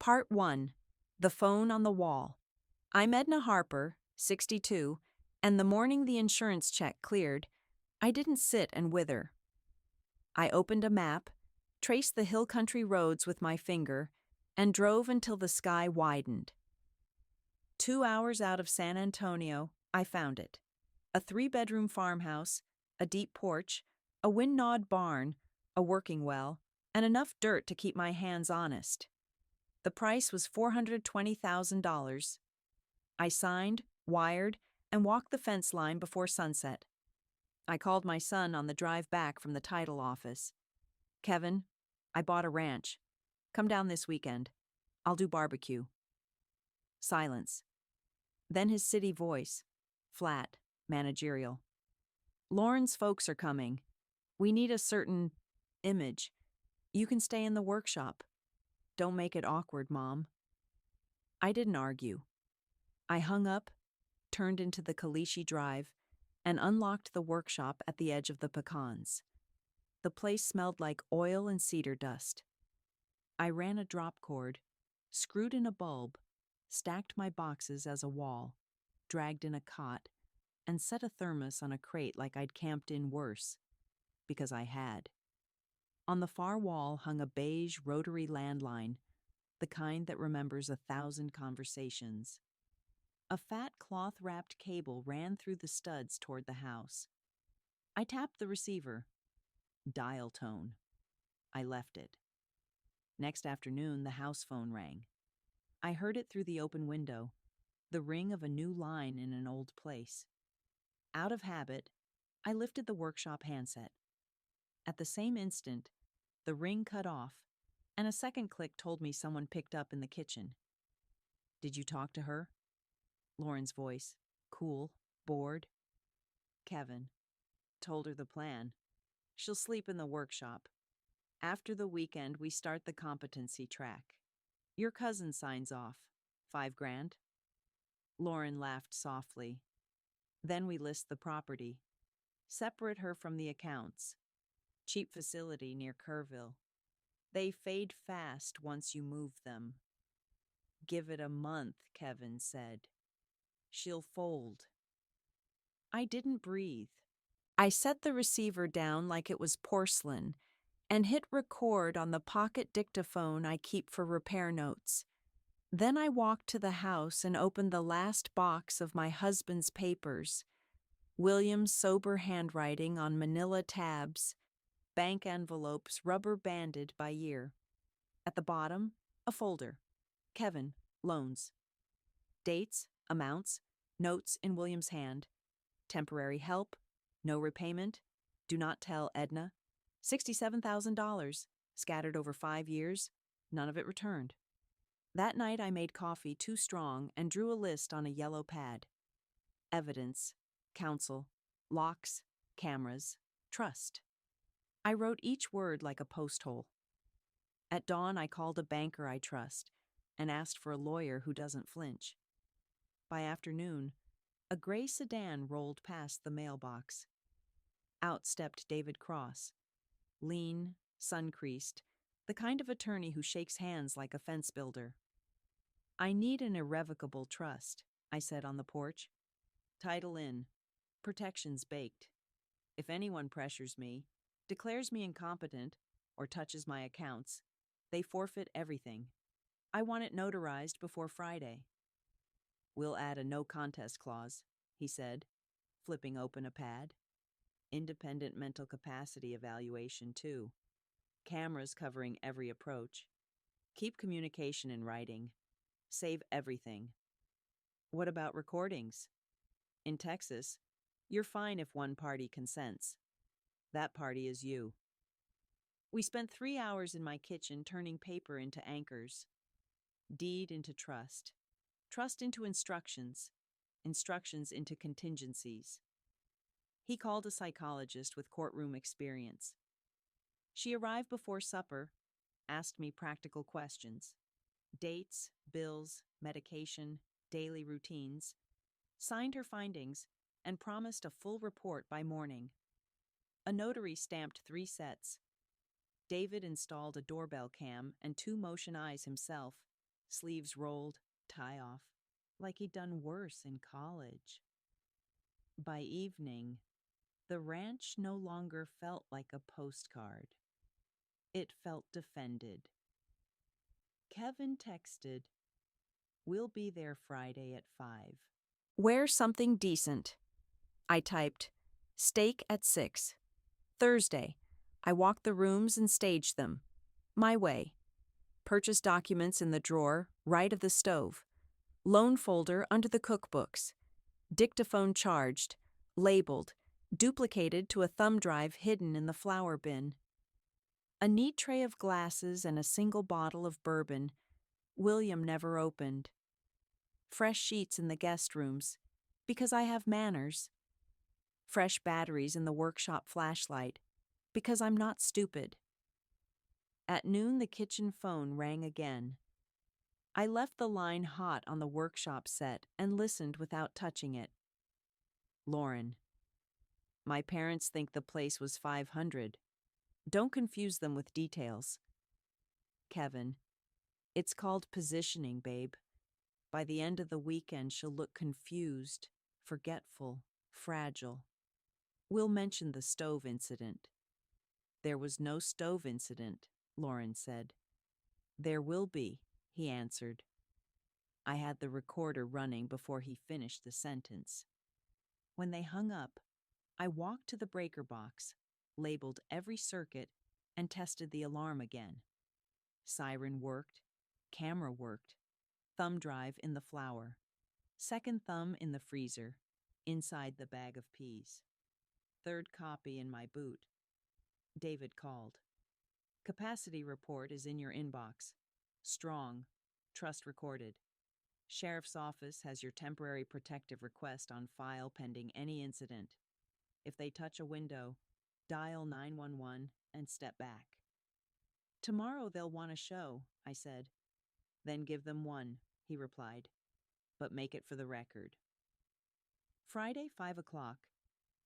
Part 1. The Phone on the Wall. I'm Edna Harper, 62, and the morning the insurance check cleared, I didn't sit and wither. I opened a map, traced the hill country roads with my finger, and drove until the sky widened. 2 hours out of San Antonio, I found it. A 3-bedroom farmhouse, a deep porch, a wind-gnawed barn, a working well, and enough dirt to keep my hands honest. The price was $420,000. I signed, wired, and walked the fence line before sunset. I called my son on the drive back from the title office. "Kevin, I bought a ranch. Come down this weekend. I'll do barbecue." Silence. Then his city voice, flat, managerial. "Lauren's folks are coming. We need a certain image. You can stay in the workshop. Don't make it awkward, Mom." I didn't argue. I hung up, turned into the Kalishi Drive, and unlocked the workshop at the edge of the pecans. The place smelled like oil and cedar dust. I ran a drop cord, screwed in a bulb, stacked my boxes as a wall, dragged in a cot, and set a thermos on a crate like I'd camped in worse, because I had. On the far wall hung a beige rotary landline, the kind that remembers 1,000 conversations. A fat cloth-wrapped cable ran through the studs toward the house. I tapped the receiver. Dial tone. I left it. Next afternoon, the house phone rang. I heard it through the open window, the ring of a new line in an old place. Out of habit, I lifted the workshop handset. At the same instant, the ring cut off, and a second click told me someone picked up in the kitchen. "Did you talk to her?" Lauren's voice, cool, bored. "Kevin. Told her the plan. She'll sleep in the workshop. After the weekend, we start the competency track. Your cousin signs off. $5,000. Lauren laughed softly. "Then we list the property. Separate her from the accounts. Cheap facility near Kerrville. They fade fast once you move them." "Give it a month," Kevin said. "She'll fold." I didn't breathe. I set the receiver down like it was porcelain and hit record on the pocket dictaphone I keep for repair notes. Then I walked to the house and opened the last box of my husband's papers. William's sober handwriting on manila tabs, bank envelopes rubber banded by year. At the bottom, a folder. Kevin, loans. Dates, amounts, notes in William's hand. Temporary help, no repayment, do not tell Edna. $67,000, scattered over 5 years, none of it returned. That night I made coffee too strong and drew a list on a yellow pad. Evidence, counsel, locks, cameras, trust. I wrote each word like a post hole. At dawn I called a banker I trust and asked for a lawyer who doesn't flinch. By afternoon, a gray sedan rolled past the mailbox. Out stepped David Cross, lean, sun-creased, the kind of attorney who shakes hands like a fence builder. "I need an irrevocable trust," I said on the porch. "Title in, protections baked. If anyone pressures me, declares me incompetent, or touches my accounts, they forfeit everything. I want it notarized before Friday." "We'll add a no contest clause," he said, flipping open a pad. "Independent mental capacity evaluation, too. Cameras covering every approach. Keep communication in writing. Save everything." "What about recordings?" "In Texas, you're fine if one party consents. That party is you." We spent 3 hours in my kitchen turning paper into anchors. Deed into trust. Trust into instructions. Instructions into contingencies. He called a psychologist with courtroom experience. She arrived before supper, asked me practical questions. Dates, bills, medication, daily routines. Signed her findings and promised a full report by morning. A notary stamped 3 sets. David installed a doorbell cam and 2 motion eyes himself, sleeves rolled, tie off, like he'd done worse in college. By evening, the ranch no longer felt like a postcard. It felt defended. Kevin texted, "We'll be there Friday at 5. Wear something decent." I typed, "Steak at 6. Thursday, I walked the rooms and staged them. My way. Purchase documents in the drawer, right of the stove. Loan folder under the cookbooks. Dictaphone charged, labeled, duplicated to a thumb drive hidden in the flour bin. A neat tray of glasses and a single bottle of bourbon. William never opened. Fresh sheets in the guest rooms, because I have manners. Fresh batteries in the workshop flashlight, because I'm not stupid. At noon, the kitchen phone rang again. I left the line hot on the workshop set and listened without touching it. Lauren. My parents think the place was 500. Don't confuse them with details. Kevin. It's called positioning, babe. By the end of the weekend, she'll look confused, forgetful, fragile. We'll mention the stove incident. There was no stove incident, Lauren said. There will be, he answered. I had the recorder running before he finished the sentence. When they hung up, I walked to the breaker box, labeled every circuit, and tested the alarm again. Siren worked, camera worked, thumb drive in the flour, second thumb in the freezer, inside the bag of peas. Third copy in my boot. David called. Capacity report is in your inbox. Strong. Trust recorded. Sheriff's office has your temporary protective request on file pending any incident. If they touch a window, dial 911 and step back. Tomorrow they'll want a show, I said. Then give them one, he replied. But make it for the record. Friday, 5 o'clock.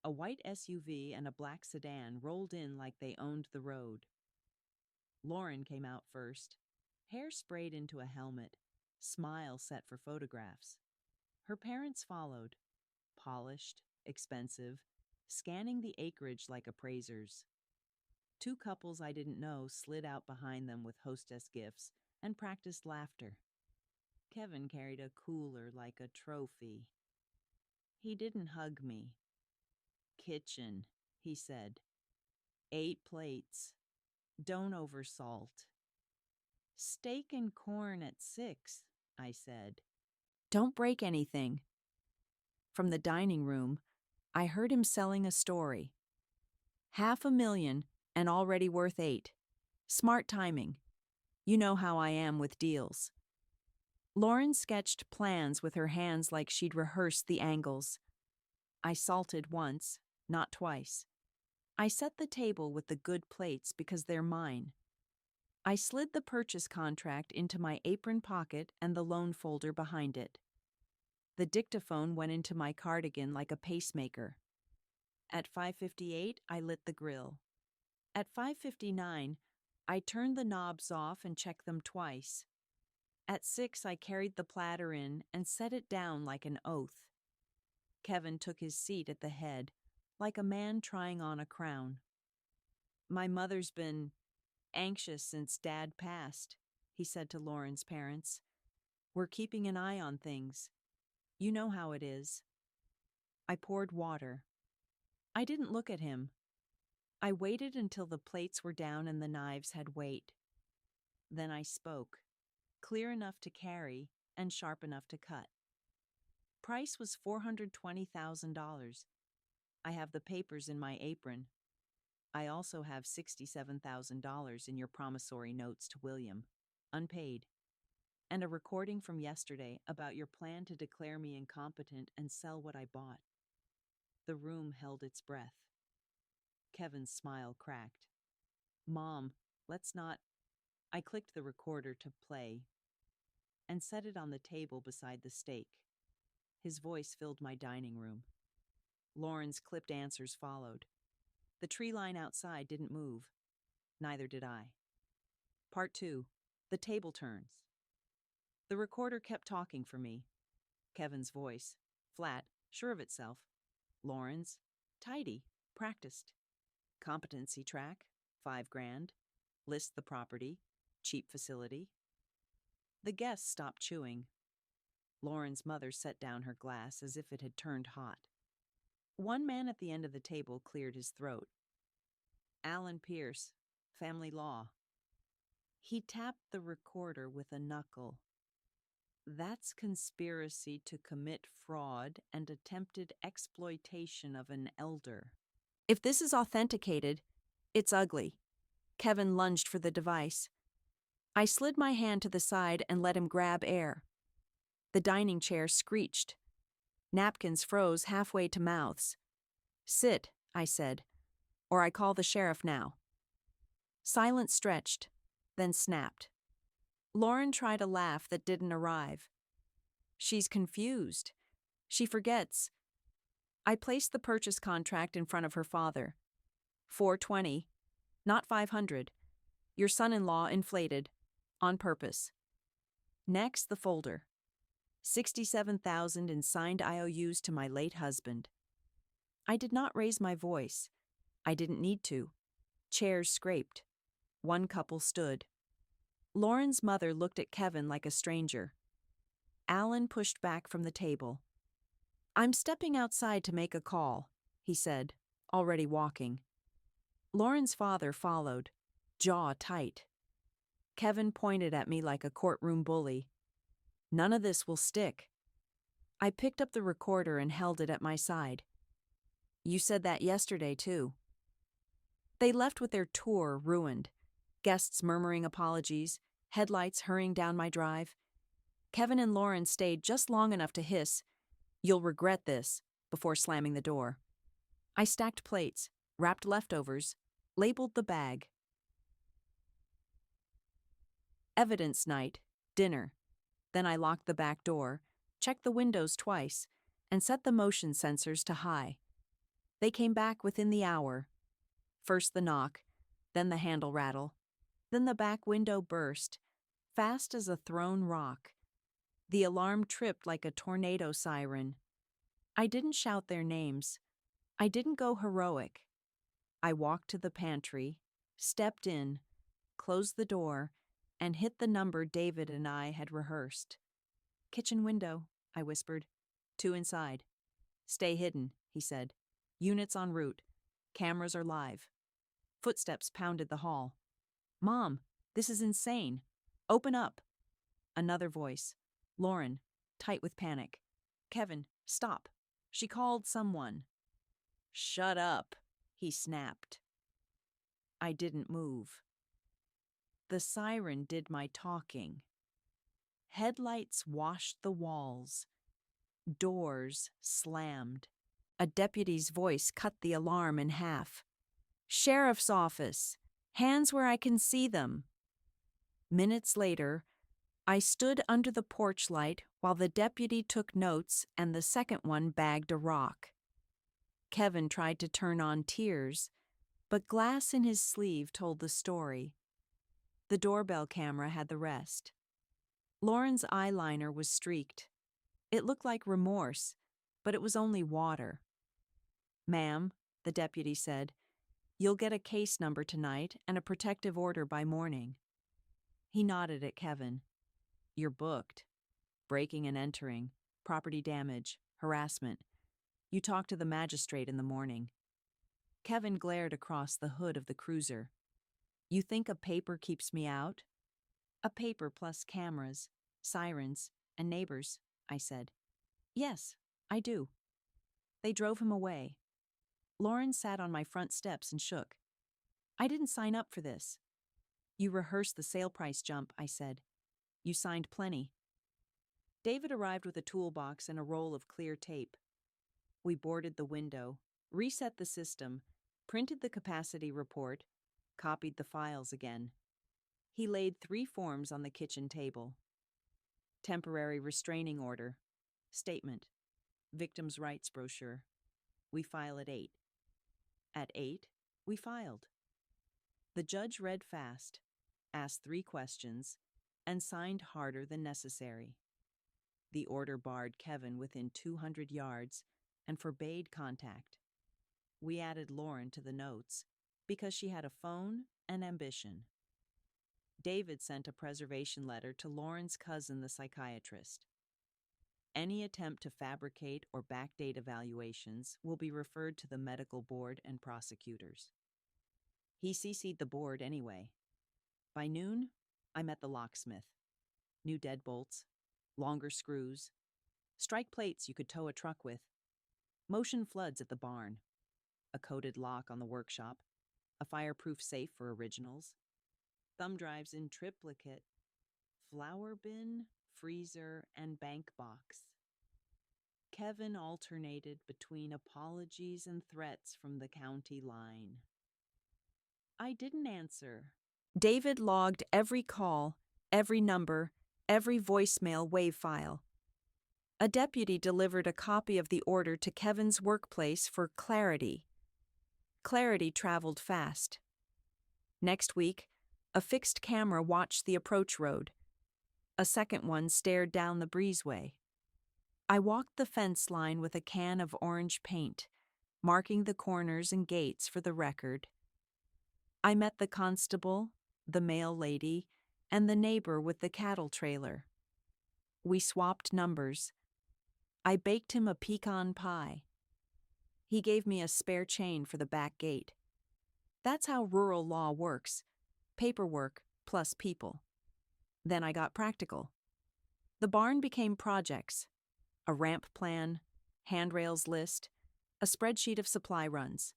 A white SUV and a black sedan rolled in like they owned the road. Lauren came out first, hair sprayed into a helmet, smile set for photographs. Her parents followed, polished, expensive, scanning the acreage like appraisers. Two couples I didn't know slid out behind them with hostess gifts and practiced laughter. Kevin carried a cooler like a trophy. He didn't hug me. Kitchen, he said. 8 plates. Don't oversalt. Steak and corn at 6, I said. Don't break anything. From the dining room, I heard him selling a story. $500,000 and already worth 8. Smart timing. You know how I am with deals. Lauren sketched plans with her hands like she'd rehearsed the angles. I salted once, not twice. I set the table with the good plates because they're mine. I slid the purchase contract into my apron pocket and the loan folder behind it. The dictaphone went into my cardigan like a pacemaker. At 5:58, I lit the grill. At 5:59, I turned the knobs off and checked them twice. At 6, I carried the platter in and set it down like an oath. Kevin took his seat at the head, like a man trying on a crown. My mother's been anxious since Dad passed, he said to Lauren's parents. We're keeping an eye on things. You know how it is. I poured water. I didn't look at him. I waited until the plates were down and the knives had weight. Then I spoke, clear enough to carry and sharp enough to cut. Price was $420,000. I have the papers in my apron. I also have $67,000 in your promissory notes to William, unpaid, and a recording from yesterday about your plan to declare me incompetent and sell what I bought. The room held its breath. Kevin's smile cracked. Mom, let's not... I clicked the recorder to play and set it on the table beside the steak. His voice filled my dining room. Lauren's clipped answers followed. The tree line outside didn't move. Neither did I. Part 2. The table turns. The recorder kept talking for me. Kevin's voice, flat, sure of itself. Lauren's, tidy, practiced. Competency track, $5,000. List the property, cheap facility. The guests stopped chewing. Lauren's mother set down her glass as if it had turned hot. One man at the end of the table cleared his throat. Alan Pierce, family law. He tapped the recorder with a knuckle. That's conspiracy to commit fraud and attempted exploitation of an elder. If this is authenticated, it's ugly. Kevin lunged for the device. I slid my hand to the side and let him grab air. The dining chair screeched. Napkins froze halfway to mouths. Sit, I said, or I call the sheriff now. Silence stretched, then snapped. Lauren tried a laugh that didn't arrive. She's confused. She forgets. I placed the purchase contract in front of her father. $420, not $500. Your son-in-law inflated, on purpose. Next, the folder. $67,000 in signed IOUs to my late husband. I did not raise my voice. I didn't need to. Chairs scraped. One couple stood. Lauren's mother looked at Kevin like a stranger. Alan pushed back from the table. I'm stepping outside to make a call, he said, already walking. Lauren's father followed, jaw tight. Kevin pointed at me like a courtroom bully. None of this will stick. I picked up the recorder and held it at my side. You said that yesterday, too. They left with their tour ruined. Guests murmuring apologies, headlights hurrying down my drive. Kevin and Lauren stayed just long enough to hiss, "You'll regret this," before slamming the door. I stacked plates, wrapped leftovers, labeled the bag. Evidence night, dinner. Then I locked the back door, checked the windows twice, and set the motion sensors to high. They came back within the hour. First the knock, then the handle rattle, then the back window burst, fast as a thrown rock. The alarm tripped like a tornado siren. I didn't shout their names. I didn't go heroic. I walked to the pantry, stepped in, closed the door, and hit the number David and I had rehearsed. Kitchen window, I whispered. 2 inside. Stay hidden, he said. Units en route. Cameras are live. Footsteps pounded the hall. Mom, this is insane. Open up. Another voice. Lauren, tight with panic. Kevin, stop. She called someone. Shut up, he snapped. I didn't move. The siren did my talking. Headlights washed the walls. Doors slammed. A deputy's voice cut the alarm in half. Sheriff's office. Hands where I can see them. Minutes later, I stood under the porch light while the deputy took notes and the second one bagged a rock. Kevin tried to turn on tears, but glass in his sleeve told the story. The doorbell camera had the rest. Lauren's eyeliner was streaked. It looked like remorse, but it was only water. Ma'am, the deputy said, you'll get a case number tonight and a protective order by morning. He nodded at Kevin. You're booked. Breaking and entering, property damage, harassment. You talk to the magistrate in the morning. Kevin glared across the hood of the cruiser. You think a paper keeps me out? A paper plus cameras, sirens, and neighbors, I said. Yes, I do. They drove him away. Lauren sat on my front steps and shook. I didn't sign up for this. You rehearsed the sale price jump, I said. You signed plenty. David arrived with a toolbox and a roll of clear tape. We boarded the window, reset the system, printed the capacity report, copied the files again. He laid 3 forms on the kitchen table. Temporary restraining order. Statement. Victim's rights brochure. We file at 8. At 8, we filed. The judge read fast, asked 3 questions, and signed harder than necessary. The order barred Kevin within 200 yards and forbade contact. We added Lauren to the notes because she had a phone and ambition. David sent a preservation letter to Lauren's cousin, the psychiatrist. Any attempt to fabricate or backdate evaluations will be referred to the medical board and prosecutors. He CC'd the board anyway. By noon, I met the locksmith. New deadbolts, longer screws, strike plates you could tow a truck with, motion floods at the barn, a coated lock on the workshop, a fireproof safe for originals, thumb drives in triplicate, flour bin, freezer, and bank box. Kevin alternated between apologies and threats from the county line. I didn't answer. David logged every call, every number, every voicemail wave file. A deputy delivered a copy of the order to Kevin's workplace for clarity. Clarity traveled fast. Next week, a fixed camera watched the approach road. A second one stared down the breezeway. I walked the fence line with a can of orange paint, marking the corners and gates for the record. I met the constable, the mail lady, and the neighbor with the cattle trailer. We swapped numbers. I baked him a pecan pie. He gave me a spare chain for the back gate. That's how rural law works: paperwork plus people. Then I got practical. The barn became projects: a ramp plan, handrails list, a spreadsheet of supply runs.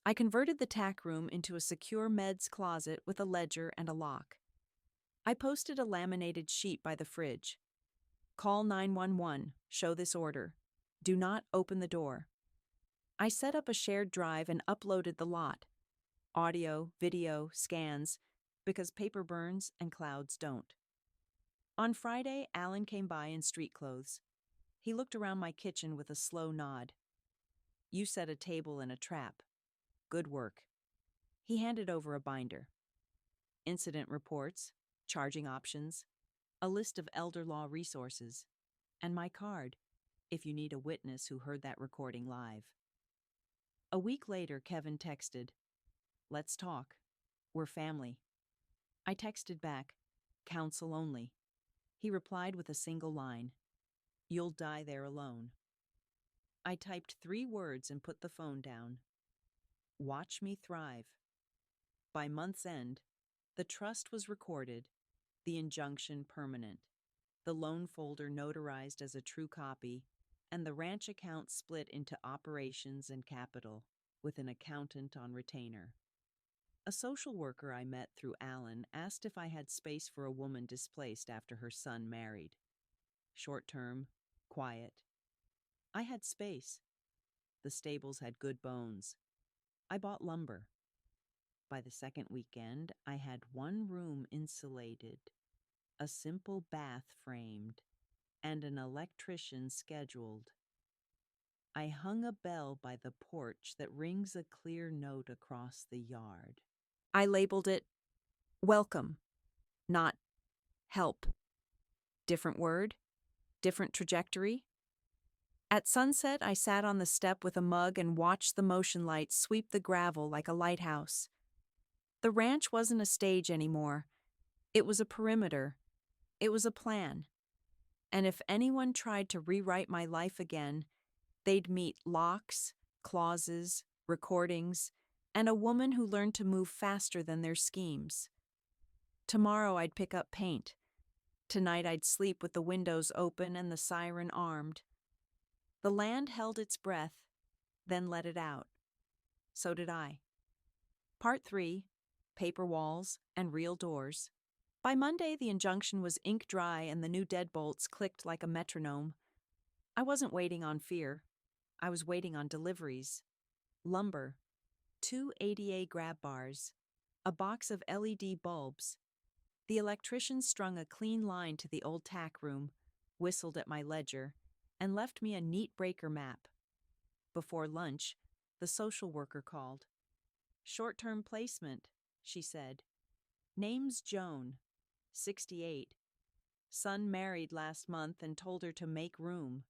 I converted the tack room into a secure meds closet with a ledger and a lock. I posted a laminated sheet by the fridge. Call 911, show this order. Do not open the door. I set up a shared drive and uploaded the lot: audio, video, scans, because paper burns and clouds don't. On Friday, Alan came by in street clothes. He looked around my kitchen with a slow nod. You set a table in a trap. Good work. He handed over a binder. Incident reports, charging options, a list of elder law resources, and my card, if you need a witness who heard that recording live. A week later, Kevin texted, "Let's talk. We're family." I texted back, "Counsel only." He replied with a single line, "You'll die there alone." I typed 3 words and put the phone down. Watch me thrive. By month's end, the trust was recorded, the injunction permanent, the loan folder notarized as a true copy, and the ranch account split into operations and capital, with an accountant on retainer. A social worker I met through Alan asked if I had space for a woman displaced after her son married. Short-term, quiet. I had space. The stables had good bones. I bought lumber. By the second weekend, I had 1 room insulated, a simple bath framed, and an electrician scheduled. I hung a bell by the porch that rings a clear note across the yard. I labeled it welcome, not help. Different word, different trajectory. At sunset, I sat on the step with a mug and watched the motion lights sweep the gravel like a lighthouse. The ranch wasn't a stage anymore. It was a perimeter. It was a plan. And if anyone tried to rewrite my life again, they'd meet locks, clauses, recordings, and a woman who learned to move faster than their schemes. Tomorrow I'd pick up paint. Tonight I'd sleep with the windows open and the siren armed. The land held its breath, then let it out. So did I. Part 3, paper walls and real doors. By Monday, the injunction was ink dry and the new deadbolts clicked like a metronome. I wasn't waiting on fear. I was waiting on deliveries. Lumber, 2 ADA grab bars, a box of LED bulbs. The electrician strung a clean line to the old tack room, whistled at my ledger, and left me a neat breaker map. Before lunch, the social worker called. "Short-term placement," she said. "Name's Joan. 68. Son married last month and told her to make room.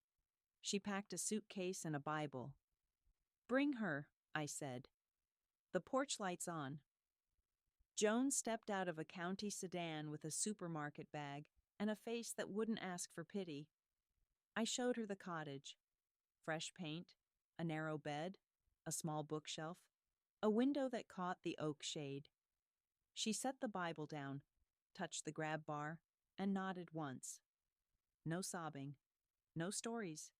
She packed a suitcase and a Bible. Bring her, I said. The porch light's on. Joan stepped out of a county sedan with a supermarket bag and a face that wouldn't ask for pity. I showed her the cottage. Fresh paint, a narrow bed, a small bookshelf, a window that caught the oak shade. She set the Bible down, touched the grab bar, and nodded once. No sobbing, no stories.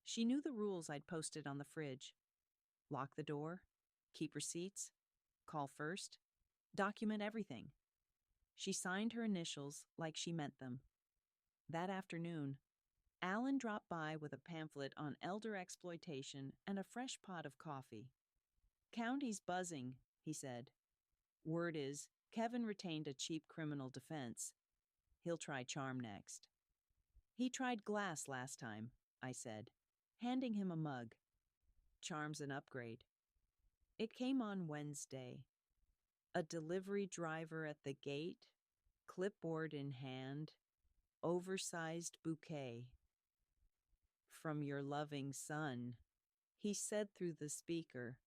She knew the rules I'd posted on the fridge. Lock the door, keep receipts, call first, document everything. She signed her initials like she meant them. That afternoon, Alan dropped by with a pamphlet on elder exploitation and a fresh pot of coffee. County's buzzing, he said. Word is, Kevin retained a cheap criminal defense. He'll try charm next. He tried glass last time, I said, handing him a mug. Charm's an upgrade. It came on Wednesday. A delivery driver at the gate, clipboard in hand, oversized bouquet. From your loving son, he said through the speaker.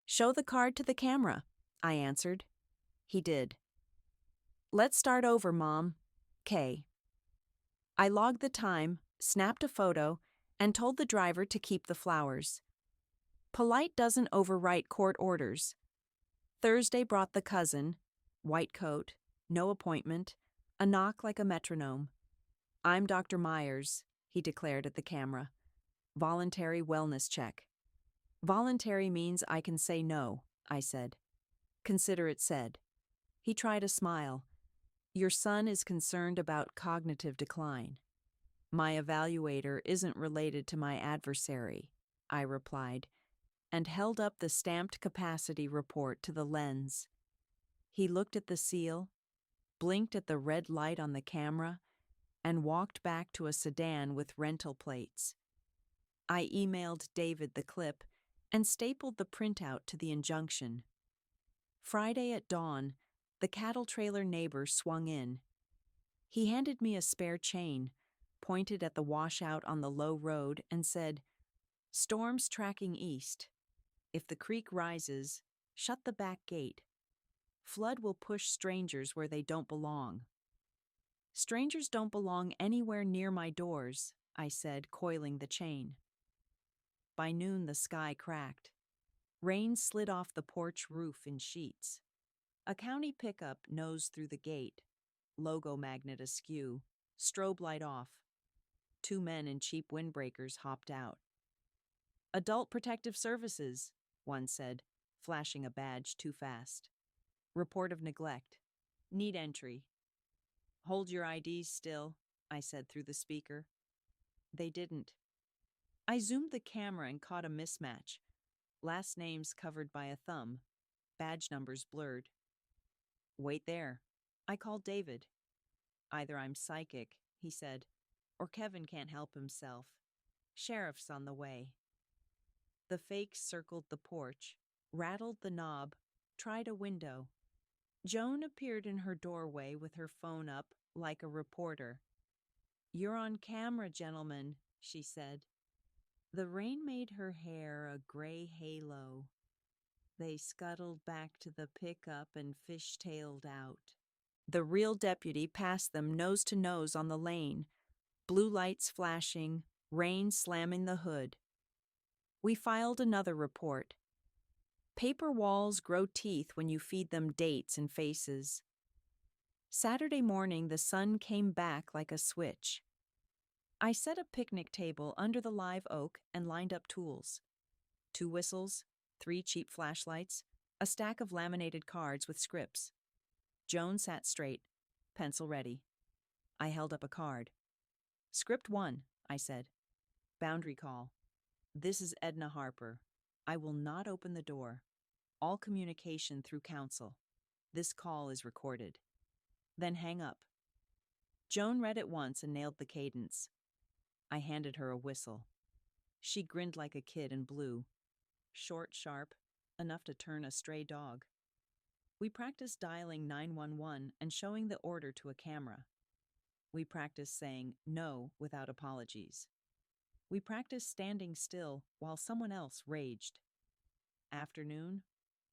Show the card to the camera, I answered. He did. Let's start over, Mom. K. I logged the time, snapped a photo, and told the driver to keep the flowers. Polite doesn't overwrite court orders. Thursday brought the cousin, white coat, no appointment, a knock like a metronome. I'm Dr. Myers, he declared at the camera. Voluntary wellness check. Voluntary means I can say no, I said. Consider it said. He tried a smile. Your son is concerned about cognitive decline. My evaluator isn't related to my adversary, I replied, and held up the stamped capacity report to the lens. He looked at the seal, blinked at the red light on the camera, and walked back to a sedan with rental plates. I emailed David the clip and stapled the printout to the injunction. Friday at dawn, the cattle trailer neighbor swung in. He handed me a spare chain, pointed at the washout on the low road, and said, Storm's tracking east. If the creek rises, shut the back gate. Flood will push strangers where they don't belong. Strangers don't belong anywhere near my doors, I said, coiling the chain. By noon, the sky cracked. Rain slid off the porch roof in sheets. A county pickup nosed through the gate, logo magnet askew, strobe light off. 2 men in cheap windbreakers hopped out. Adult Protective Services, one said, flashing a badge too fast. Report of neglect. Need entry. Hold your IDs still, I said through the speaker. They didn't. I zoomed the camera and caught a mismatch. Last names covered by a thumb, badge numbers blurred. Wait there. I called David. Either I'm psychic, he said, or Kevin can't help himself. Sheriff's on the way. The fake circled the porch, rattled the knob, tried a window. Joan appeared in her doorway with her phone up like a reporter. You're on camera, gentlemen, she said. The rain made her hair a gray halo. They scuttled back to the pickup and fishtailed out. The real deputy passed them nose to nose on the lane, blue lights flashing, rain slamming the hood. We filed another report. Paper walls grow teeth when you feed them dates and faces. Saturday morning, the sun came back like a switch. I set a picnic table under the live oak and lined up tools. 2 whistles, 3 cheap flashlights, a stack of laminated cards with scripts. Joan sat straight, pencil ready. I held up a card. Script 1, I said. Boundary call. This is Edna Harper. I will not open the door. All communication through counsel. This call is recorded. Then hang up. Joan read it once and nailed the cadence. I handed her a whistle. She grinned like a kid and blew. Short, sharp, enough to turn a stray dog. We practiced dialing 911 and showing the order to a camera. We practiced saying no without apologies. We practiced standing still while someone else raged. Afternoon,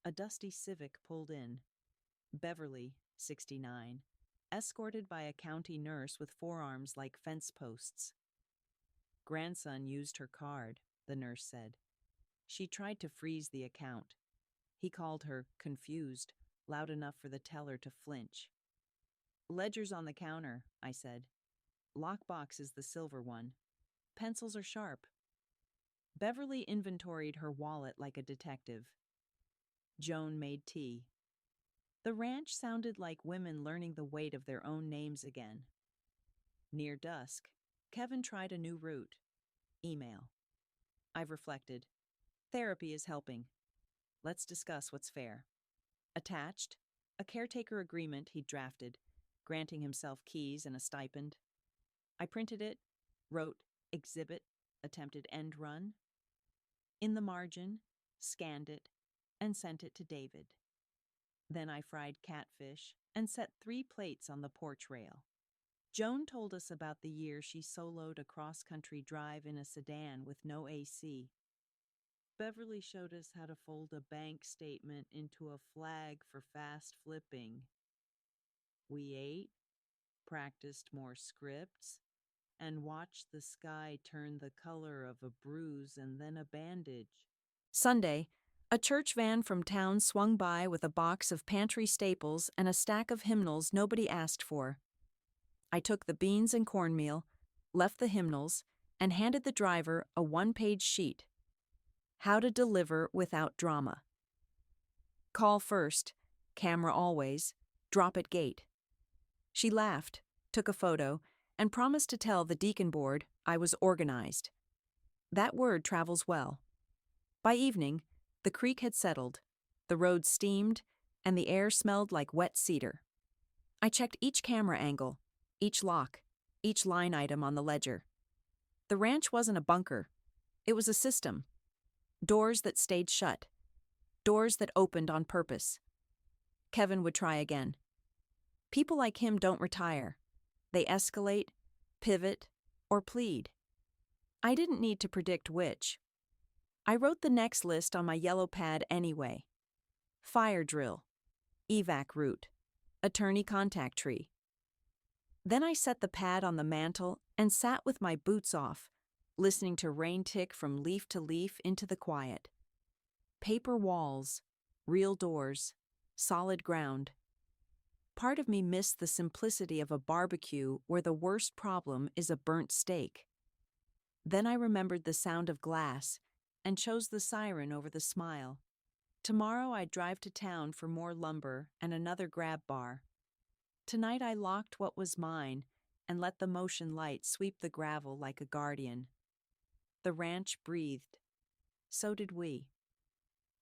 a dusty Civic pulled in. Beverly, 69, escorted by a county nurse with forearms like fence posts. Grandson used her card, the nurse said. She tried to freeze the account. He called her confused, loud enough for the teller to flinch. Ledger's on the counter, I said. Lockbox is the silver one. Pencils are sharp. Beverly inventoried her wallet like a detective. Joan made tea. The ranch sounded like women learning the weight of their own names again. Near dusk, Kevin tried a new route. Email. I've reflected. Therapy is helping. Let's discuss what's fair. Attached, a caretaker agreement he'd drafted, granting himself keys and a stipend. I printed it, wrote exhibit, attempted end run. In the margin, scanned it, and sent it to David. Then I fried catfish and set 3 plates on the porch rail. Joan told us about the year she soloed a cross-country drive in a sedan with no AC. Beverly showed us how to fold a bank statement into a flag for fast flipping. We ate, practiced more scripts, and watched the sky turn the color of a bruise and then a bandage. Sunday, a church van from town swung by with a box of pantry staples and a stack of hymnals nobody asked for. I took the beans and cornmeal, left the hymnals, and handed the driver a 1-page sheet. How to deliver without drama. Call first, camera always, drop at gate. She laughed, took a photo, and promised to tell the deacon board I was organized. That word travels well. By evening, the creek had settled, the road steamed, and the air smelled like wet cedar. I checked each camera angle, each lock, each line item on the ledger. The ranch wasn't a bunker. It was a system. Doors that stayed shut. Doors that opened on purpose. Kevin would try again. People like him don't retire. They escalate, pivot, or plead. I didn't need to predict which. I wrote the next list on my yellow pad anyway. Fire drill, evac route, attorney contact tree. Then I set the pad on the mantel and sat with my boots off, listening to rain tick from leaf to leaf into the quiet. Paper walls, real doors, solid ground. Part of me missed the simplicity of a barbecue where the worst problem is a burnt steak. Then I remembered the sound of glass and chose the siren over the smile. Tomorrow I'd drive to town for more lumber and another grab bar. Tonight I locked what was mine and let the motion light sweep the gravel like a guardian. The ranch breathed. So did we.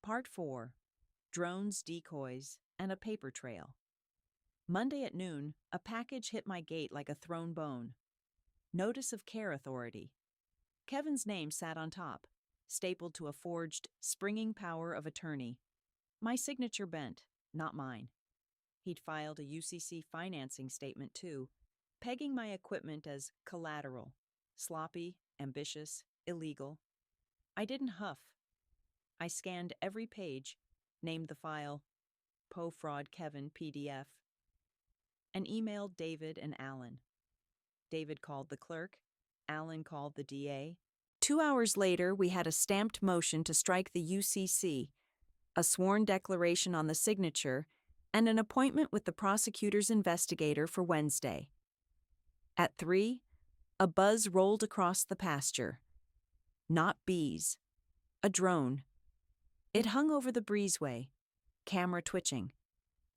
Part 4. Drones, decoys, and a paper trail. Monday at noon, a package hit my gate like a thrown bone. Notice of Care Authority. Kevin's name sat on top, stapled to a forged, springing power of attorney. My signature bent, not mine. He'd filed a UCC financing statement too, pegging my equipment as collateral, sloppy, ambitious, illegal. I didn't huff. I scanned every page, named the file Poe Fraud Kevin PDF, and emailed David and Alan. David called the clerk, Alan called the DA. 2 hours later, we had a stamped motion to strike the UCC, a sworn declaration on the signature, and an appointment with the prosecutor's investigator for Wednesday. At 3, a buzz rolled across the pasture. Not bees. A drone. It hung over the breezeway, camera twitching.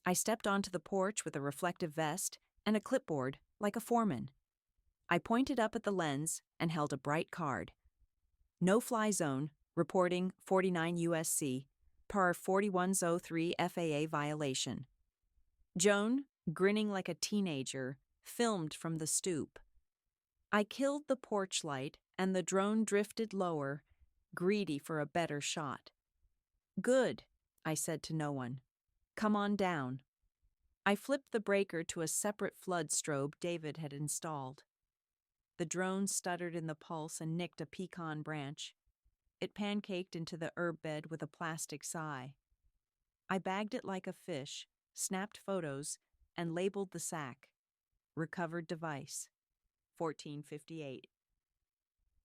I stepped onto the porch with a reflective vest and a clipboard like a foreman. I pointed up at the lens and held a bright card. No-fly zone, reporting 49 USC, per 4103 FAA violation. Joan, grinning like a teenager, filmed from the stoop. I killed the porch light and the drone drifted lower, greedy for a better shot. Good, I said to no one. Come on down. I flipped the breaker to a separate flood strobe David had installed. The drone stuttered in the pulse and nicked a pecan branch. It pancaked into the herb bed with a plastic sigh. I bagged it like a fish, snapped photos, and labeled the sack. Recovered device. 1458.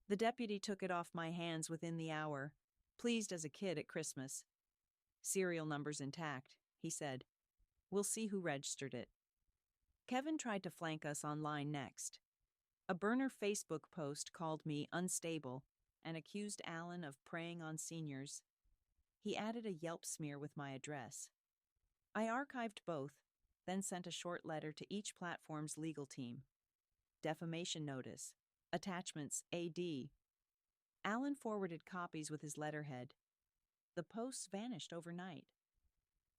The deputy took it off my hands within the hour, pleased as a kid at Christmas. Serial number's intact, he said. We'll see who registered it. Kevin tried to flank us online next. A burner Facebook post called me unstable and accused Alan of preying on seniors. He added a Yelp smear with my address. I archived both, then sent a short letter to each platform's legal team. Defamation notice. Attachments AD. Alan forwarded copies with his letterhead. The posts vanished overnight.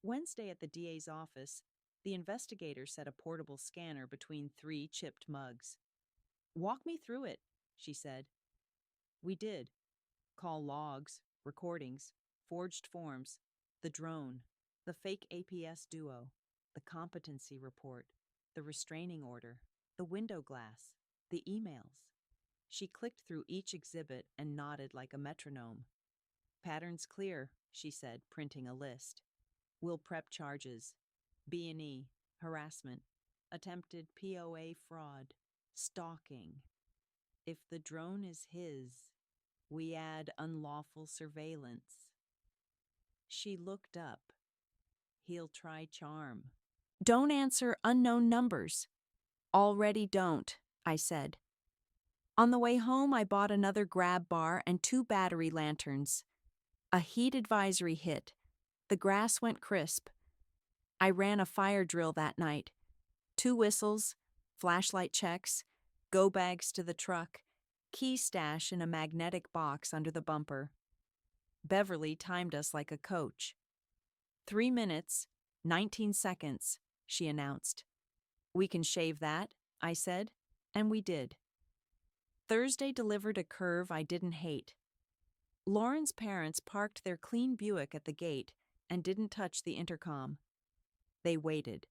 Wednesday at the DA's office, the investigator set a portable scanner between 3 chipped mugs. Walk me through it, she said. We did. Call logs, recordings, forged forms, the drone, the fake APS duo, the competency report, the restraining order, the window glass, the emails. She clicked through each exhibit and nodded like a metronome. Pattern's clear, she said, printing a list. We'll prep charges. B&E, harassment, attempted POA fraud, stalking. If the drone is his, we add unlawful surveillance. She looked up. He'll try charm. Don't answer unknown numbers. Already don't, I said. On the way home, I bought another grab bar and 2 battery lanterns. A heat advisory hit. The grass went crisp. I ran a fire drill that night. 2 whistles, flashlight checks, go bags to the truck, key stash in a magnetic box under the bumper. Beverly timed us like a coach. 3 minutes, 19 seconds, she announced. We can shave that, I said, and we did. Thursday delivered a curve I didn't hate. Lauren's parents parked their clean Buick at the gate and didn't touch the intercom. They waited,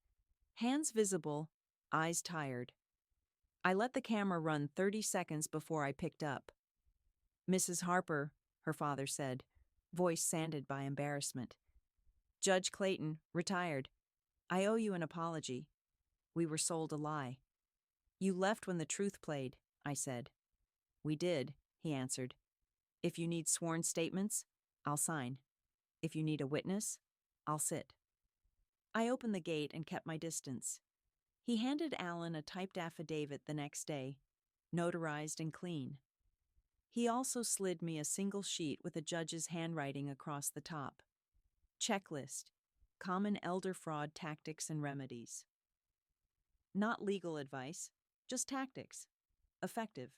hands visible, eyes tired. I let the camera run 30 seconds before I picked up. Mrs. Harper, her father said, voice sanded by embarrassment. Judge Clayton, retired. I owe you an apology. We were sold a lie. You left when the truth played, I said. We did, he answered. If you need sworn statements, I'll sign. If you need a witness, I'll sit. I opened the gate and kept my distance. He handed Alan a typed affidavit the next day, notarized and clean. He also slid me a single sheet with a judge's handwriting across the top. Checklist: common elder fraud tactics and remedies. Not legal advice, just tactics. Effective.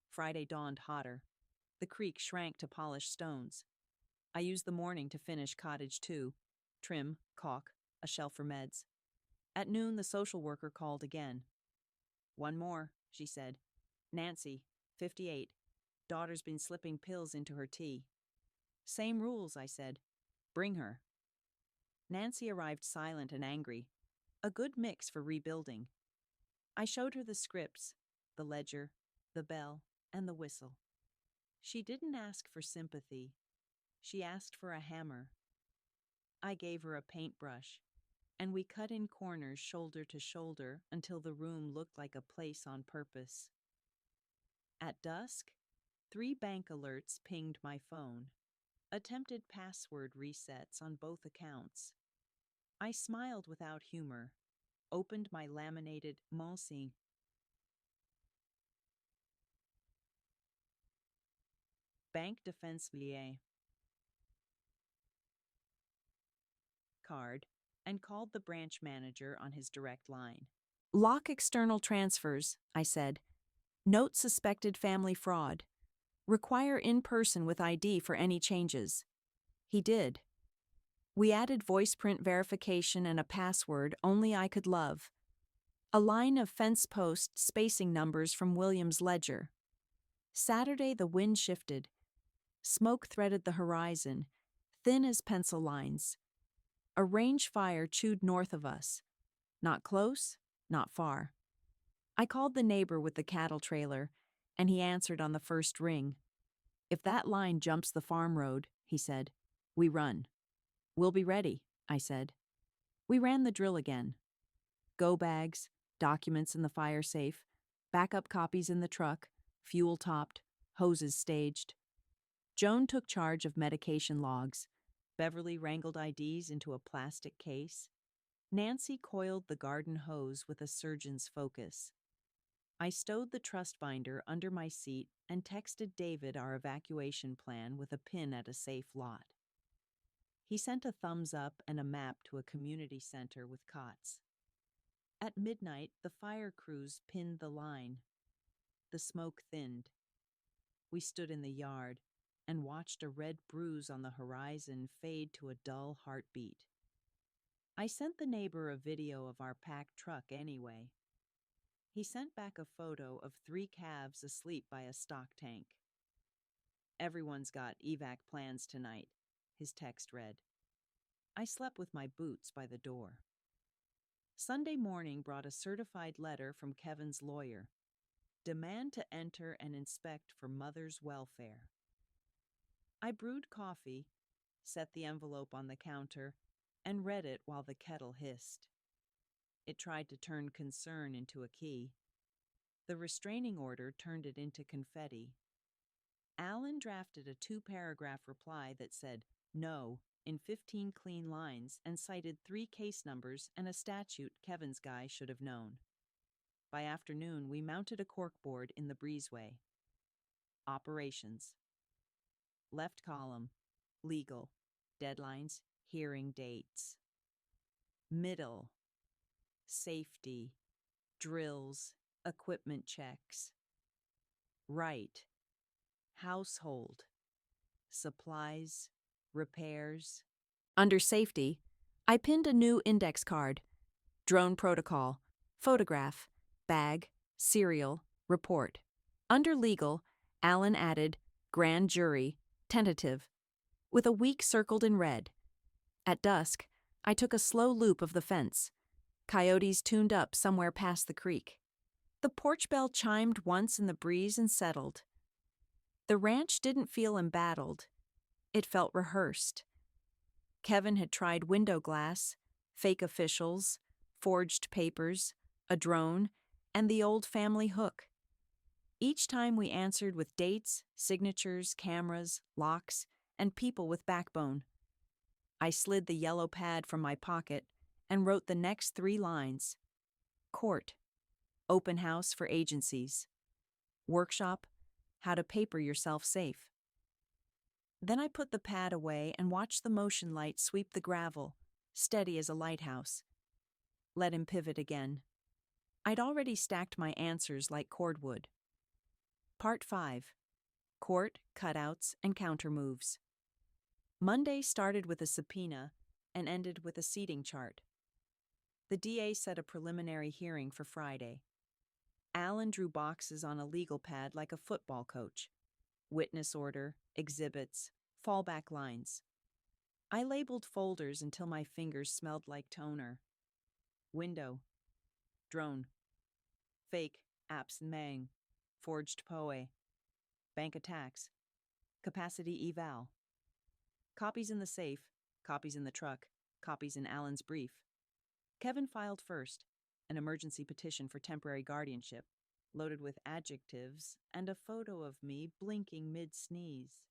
Friday dawned hotter. The creek shrank to polished stones. I used the morning to finish cottage 2, trim, caulk, a shelf for meds. At noon, the social worker called again. One more, she said. Nancy, 58. Daughter's been slipping pills into her tea. Same rules, I said. Bring her. Nancy arrived silent and angry. A good mix for rebuilding. I showed her the scripts, the ledger, the bell, and the whistle. She didn't ask for sympathy. She asked for a hammer. I gave her a paintbrush, and we cut in corners shoulder to shoulder until the room looked like a place on purpose. At dusk, 3 bank alerts pinged my phone. Attempted password resets on both accounts. I smiled without humor, opened my laminated Monsing Bank Defense Lié card and called the branch manager on his direct line. Lock external transfers, I said. Note suspected family fraud. Require in-person with ID for any changes. He did. We added voice print verification and a password only I could love. A line of fence post spacing numbers from Williams' ledger. Saturday the wind shifted. Smoke threaded the horizon, thin as pencil lines. A range fire chewed north of us. Not close, not far. I called the neighbor with the cattle trailer, and he answered on the first ring. "If that line jumps the farm road," he said, "we run." "We'll be ready," I said. We ran the drill again. Go bags, documents in the fire safe, backup copies in the truck, fuel topped, hoses staged. Joan took charge of medication logs. Beverly wrangled IDs into a plastic case. Nancy coiled the garden hose with a surgeon's focus. I stowed the trust binder under my seat and texted David our evacuation plan with a pin at a safe lot. He sent a thumbs up and a map to a community center with cots. At midnight, the fire crews pinned the line. The smoke thinned. We stood in the yard and watched a red bruise on the horizon fade to a dull heartbeat. I sent the neighbor a video of our packed truck anyway. He sent back a photo of 3 calves asleep by a stock tank. "Everyone's got evac plans tonight," his text read. I slept with my boots by the door. Sunday morning brought a certified letter from Kevin's lawyer. Demand to enter and inspect for mother's welfare. I brewed coffee, set the envelope on the counter, and read it while the kettle hissed. It tried to turn concern into a key. The restraining order turned it into confetti. Alan drafted a 2-paragraph reply that said "no" in 15 clean lines and cited 3 case numbers and a statute Kevin's guy should have known. By afternoon, we mounted a corkboard in the breezeway. Operations. Left column, legal, deadlines, hearing dates. Middle, safety, drills, equipment checks. Right, household, supplies, repairs. Under safety, I pinned a new index card. Drone protocol, photograph, bag, serial, report. Under legal, Alan added grand jury, tentative, with a week circled in red. At dusk, I took a slow loop of the fence. Coyotes tuned up somewhere past the creek. The porch bell chimed once in the breeze and settled. The ranch didn't feel embattled. It felt rehearsed. Kevin had tried window glass, fake officials, forged papers, a drone, and the old family hook. Each time we answered with dates, signatures, cameras, locks, and people with backbone. I slid the yellow pad from my pocket and wrote the next 3 lines. Court, open house for agencies. Workshop, how to paper yourself safe. Then I put the pad away and watched the motion light sweep the gravel, steady as a lighthouse. Let him pivot again. I'd already stacked my answers like cordwood. Part 5. Court, cutouts, and countermoves. Monday started with a subpoena and ended with a seating chart. The DA set a preliminary hearing for Friday. Alan drew boxes on a legal pad like a football coach. Witness order, exhibits, fallback lines. I labeled folders until my fingers smelled like toner. Window. Drone. Fake, apps Mang. Forged POE. Bank attacks. Capacity eval. Copies in the safe, copies in the truck, copies in Alan's brief. Kevin filed first, an emergency petition for temporary guardianship, loaded with adjectives and a photo of me blinking mid-sneeze.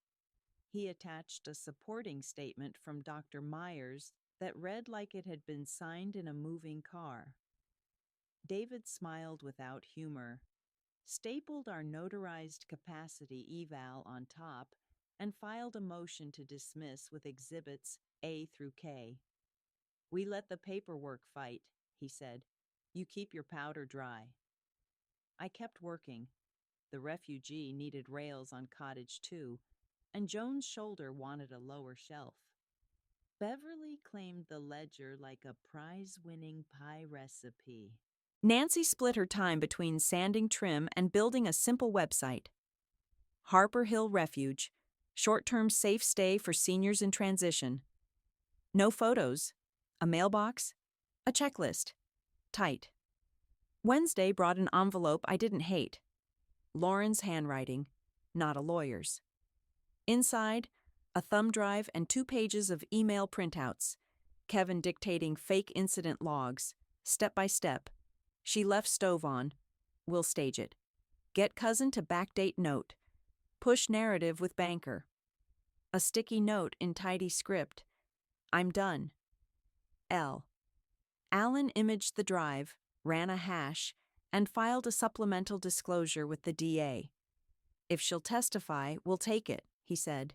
He attached a supporting statement from Dr. Myers that read like it had been signed in a moving car. David smiled without humor, stapled our notarized capacity eval on top, and filed a motion to dismiss with exhibits A through K. "We let the paperwork fight," he said. "You keep your powder dry." I kept working. The refugee needed rails on Cottage 2, and Joan's shoulder wanted a lower shelf. Beverly claimed the ledger like a prize-winning pie recipe. Nancy split her time between sanding trim and building a simple website. Harper Hill Refuge, short-term safe stay for seniors in transition. No photos, A mailbox? A checklist. Tight. Wednesday brought an envelope I didn't hate. Lauren's handwriting, not a lawyer's. Inside, a thumb drive and 2 pages of email printouts. Kevin dictating fake incident logs, step by step. She left stove on. We'll stage it. Get cousin to backdate note. Push narrative with banker. A sticky note in tidy script. I'm done. L. Alan imaged the drive, ran a hash, and filed a supplemental disclosure with the DA. If she'll testify, we'll take it, he said.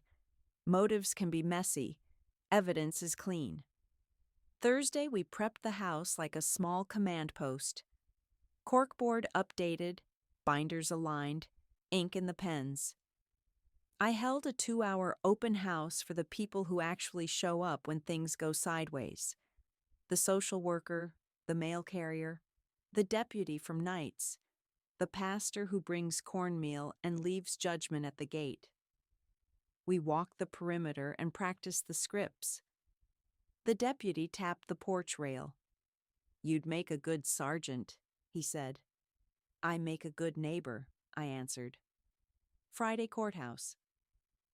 Motives can be messy. Evidence is clean. Thursday, we prepped the house like a small command post. Corkboard updated, binders aligned, ink in the pens. I held a 2-hour open house for the people who actually show up when things go sideways. The social worker, the mail carrier, the deputy from nights, the pastor who brings cornmeal and leaves judgment at the gate. We walked the perimeter and practiced the scripts. The deputy tapped the porch rail. You'd make a good sergeant, he said. I make a good neighbor, I answered. Friday courthouse.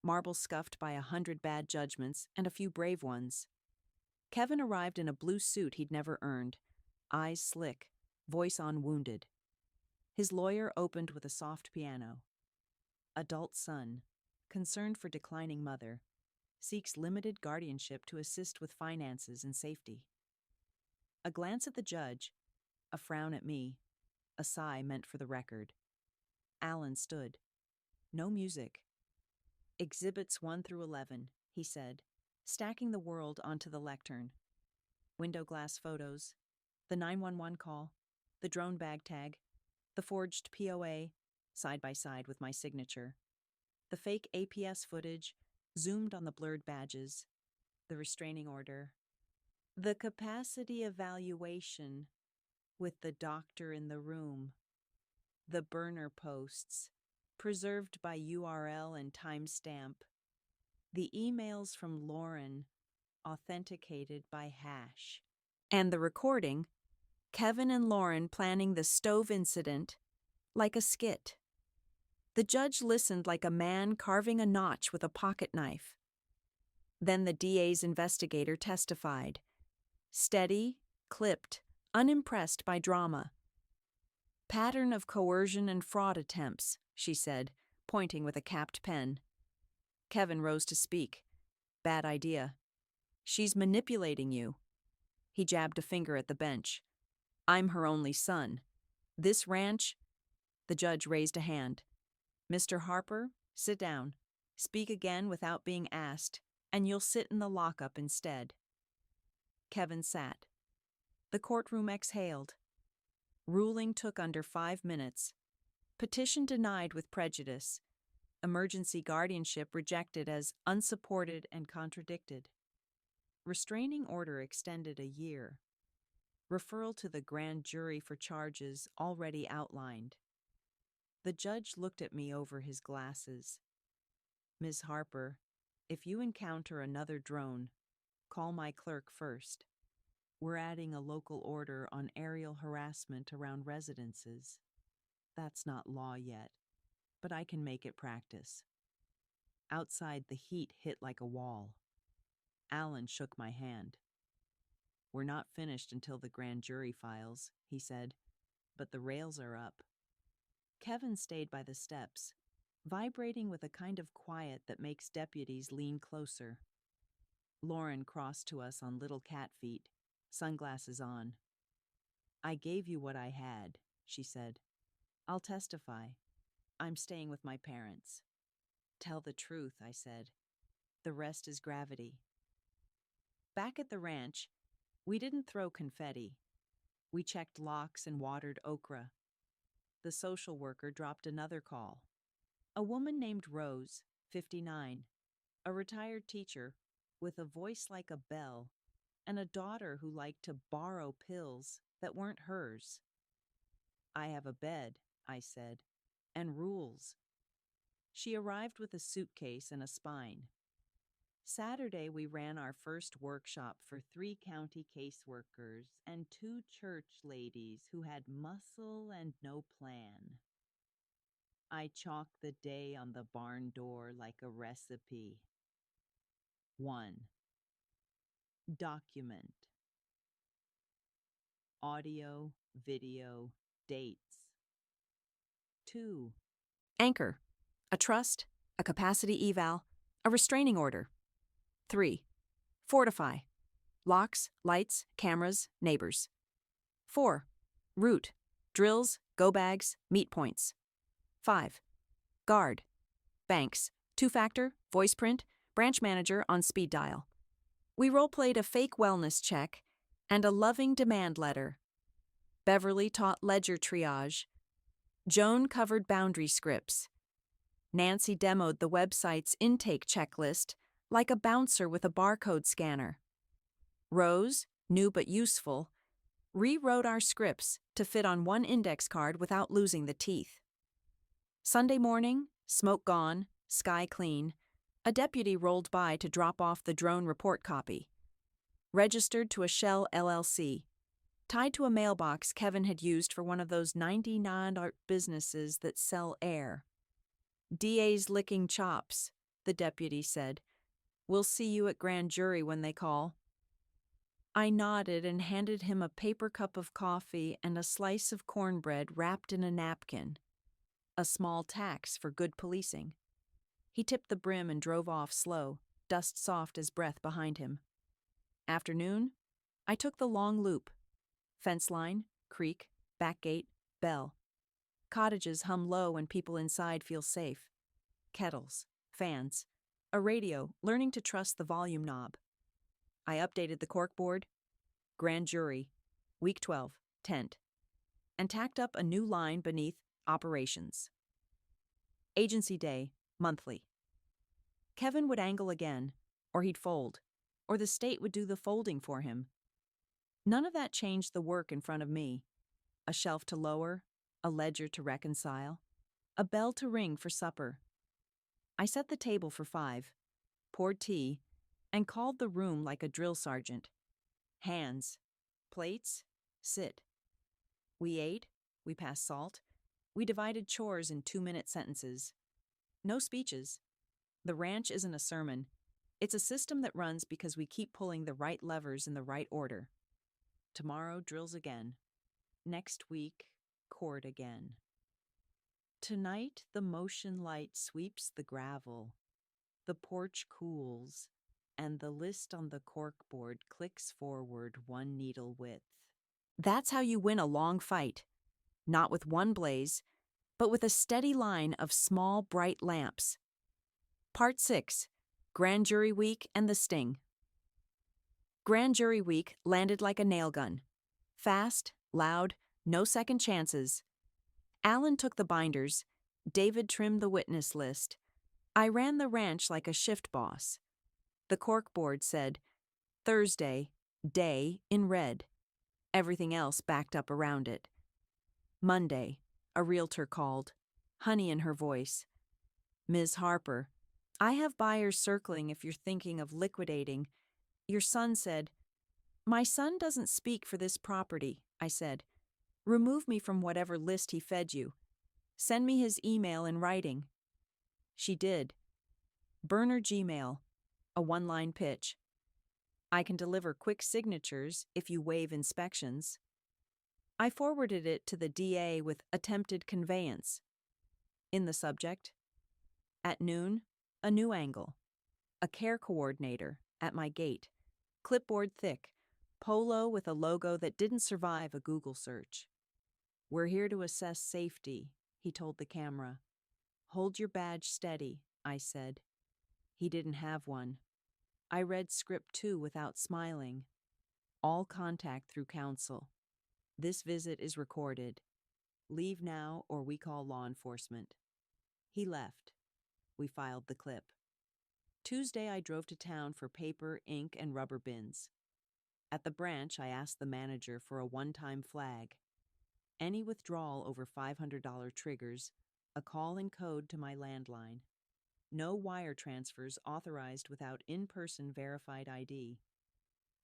Marble scuffed by 100 bad judgments and a few brave ones. Kevin arrived in a blue suit he'd never earned, eyes slick, voice unwounded. His lawyer opened with a soft piano. Adult son, concerned for declining mother, seeks limited guardianship to assist with finances and safety. A glance at the judge, a frown at me, a sigh meant for the record. Alan stood. No music. Exhibits 1 through 11, he said, stacking the world onto the lectern. Window glass photos, the 911 call, the drone bag tag, the forged POA, side by side with my signature, the fake APS footage, zoomed on the blurred badges, the restraining order, the capacity evaluation with the doctor in the room, the burner posts, preserved by URL and timestamp, the emails from Lauren, authenticated by hash, and the recording, Kevin and Lauren planning the stove incident, like a skit. The judge listened like a man carving a notch with a pocket knife. Then the DA's investigator testified. Steady, clipped, unimpressed by drama. Pattern of coercion and fraud attempts, she said, pointing with a capped pen. Kevin rose to speak. Bad idea. She's manipulating you. He jabbed a finger at the bench. I'm her only son. This ranch... The judge raised a hand. Mr. Harper, sit down. Speak again without being asked, and you'll sit in the lockup instead. Kevin sat. The courtroom exhaled. Ruling took under 5 minutes. Petition denied with prejudice. Emergency guardianship rejected as unsupported and contradicted. Restraining order extended a year. Referral to the grand jury for charges already outlined. The judge looked at me over his glasses. Ms. Harper, if you encounter another drone, call my clerk first. We're adding a local order on aerial harassment around residences. That's not law yet, but I can make it practice. Outside, the heat hit like a wall. Alan shook my hand. We're not finished until the grand jury files, he said, but the rails are up. Kevin stayed by the steps, vibrating with a kind of quiet that makes deputies lean closer. Lauren crossed to us on little cat feet, sunglasses on. I gave you what I had, she said. I'll testify. I'm staying with my parents. Tell the truth, I said. The rest is gravity. Back at the ranch, we didn't throw confetti. We checked locks and watered okra. The social worker dropped another call. A woman named Rose, 59, a retired teacher with a voice like a bell, and a daughter who liked to borrow pills that weren't hers. I have a bed, I said, and rules. She arrived with a suitcase and a spine. Saturday, we ran our first workshop for 3 county caseworkers and 2 church ladies who had muscle and no plan. I chalked the day on the barn door like a recipe. 1. Document. Audio, video, dates. 2. Anchor. A trust, a capacity eval, a restraining order. 3. Fortify. Locks, lights, cameras, neighbors. 4. Route. Drills, go bags, meet points. 5. Guard. Banks. 2-factor, voice print, branch manager on speed dial. We role-played a fake wellness check and a loving demand letter. Beverly taught ledger triage. Joan covered boundary scripts. Nancy demoed the website's intake checklist like a bouncer with a barcode scanner. Rose, new but useful, rewrote our scripts to fit on one index card without losing the teeth. Sunday morning, smoke gone, sky clean, a deputy rolled by to drop off the drone report copy. Registered to a Shell LLC, tied to a mailbox Kevin had used for one of those 99 art businesses that sell air. DA's licking chops, the deputy said. We'll see you at grand jury when they call. I nodded and handed him a paper cup of coffee and a slice of cornbread wrapped in a napkin. A small tax for good policing. He tipped the brim and drove off slow, dust soft as breath behind him. Afternoon, I took the long loop. Fence line, creek, back gate, bell. Cottages hum low when people inside feel safe. Kettles, fans, a radio, learning to trust the volume knob. I updated the corkboard, grand jury, week 12, tent, and tacked up a new line beneath operations. Agency day, monthly. Kevin would angle again, or he'd fold, or the state would do the folding for him. None of that changed the work in front of me. A shelf to lower, a ledger to reconcile, a bell to ring for supper. I set the table for 5, poured tea, and called the room like a drill sergeant. Hands, plates, sit. We ate, we passed salt, we divided chores in 2-minute sentences. No speeches. The ranch isn't a sermon. It's a system that runs because we keep pulling the right levers in the right order. Tomorrow, drills again. Next week, chord again. Tonight, the motion light sweeps the gravel. The porch cools, and the list on the corkboard clicks forward 1 needle width. That's how you win a long fight. Not with one blaze, but with a steady line of small, bright lamps. Part 6, Grand Jury Week and the Sting. Grand Jury Week landed like a nail gun. Fast, loud, no second chances. Alan took the binders. David trimmed the witness list. I ran the ranch like a shift boss. The corkboard said, Thursday, day, in red. Everything else backed up around it. Monday, a realtor called, honey in her voice. Ms. Harper, I have buyers circling if you're thinking of liquidating. Your son said, my son doesn't speak for this property, I said. Remove me from whatever list he fed you. Send me his email in writing. She did. Burner Gmail, a 1-line pitch. I can deliver quick signatures if you waive inspections. I forwarded it to the DA with attempted conveyance. In the subject, at noon, a new angle. A care coordinator at my gate. Clipboard thick. Polo with a logo that didn't survive a Google search. We're here to assess safety, he told the camera. Hold your badge steady, I said. He didn't have one. I read script 2 without smiling. All contact through counsel. This visit is recorded. Leave now or we call law enforcement. He left. We filed the clip. Tuesday, I drove to town for paper, ink, and rubber bins. At the branch, I asked the manager for a one-time flag. Any withdrawal over $500 triggers a call and code to my landline. No wire transfers authorized without in-person verified ID.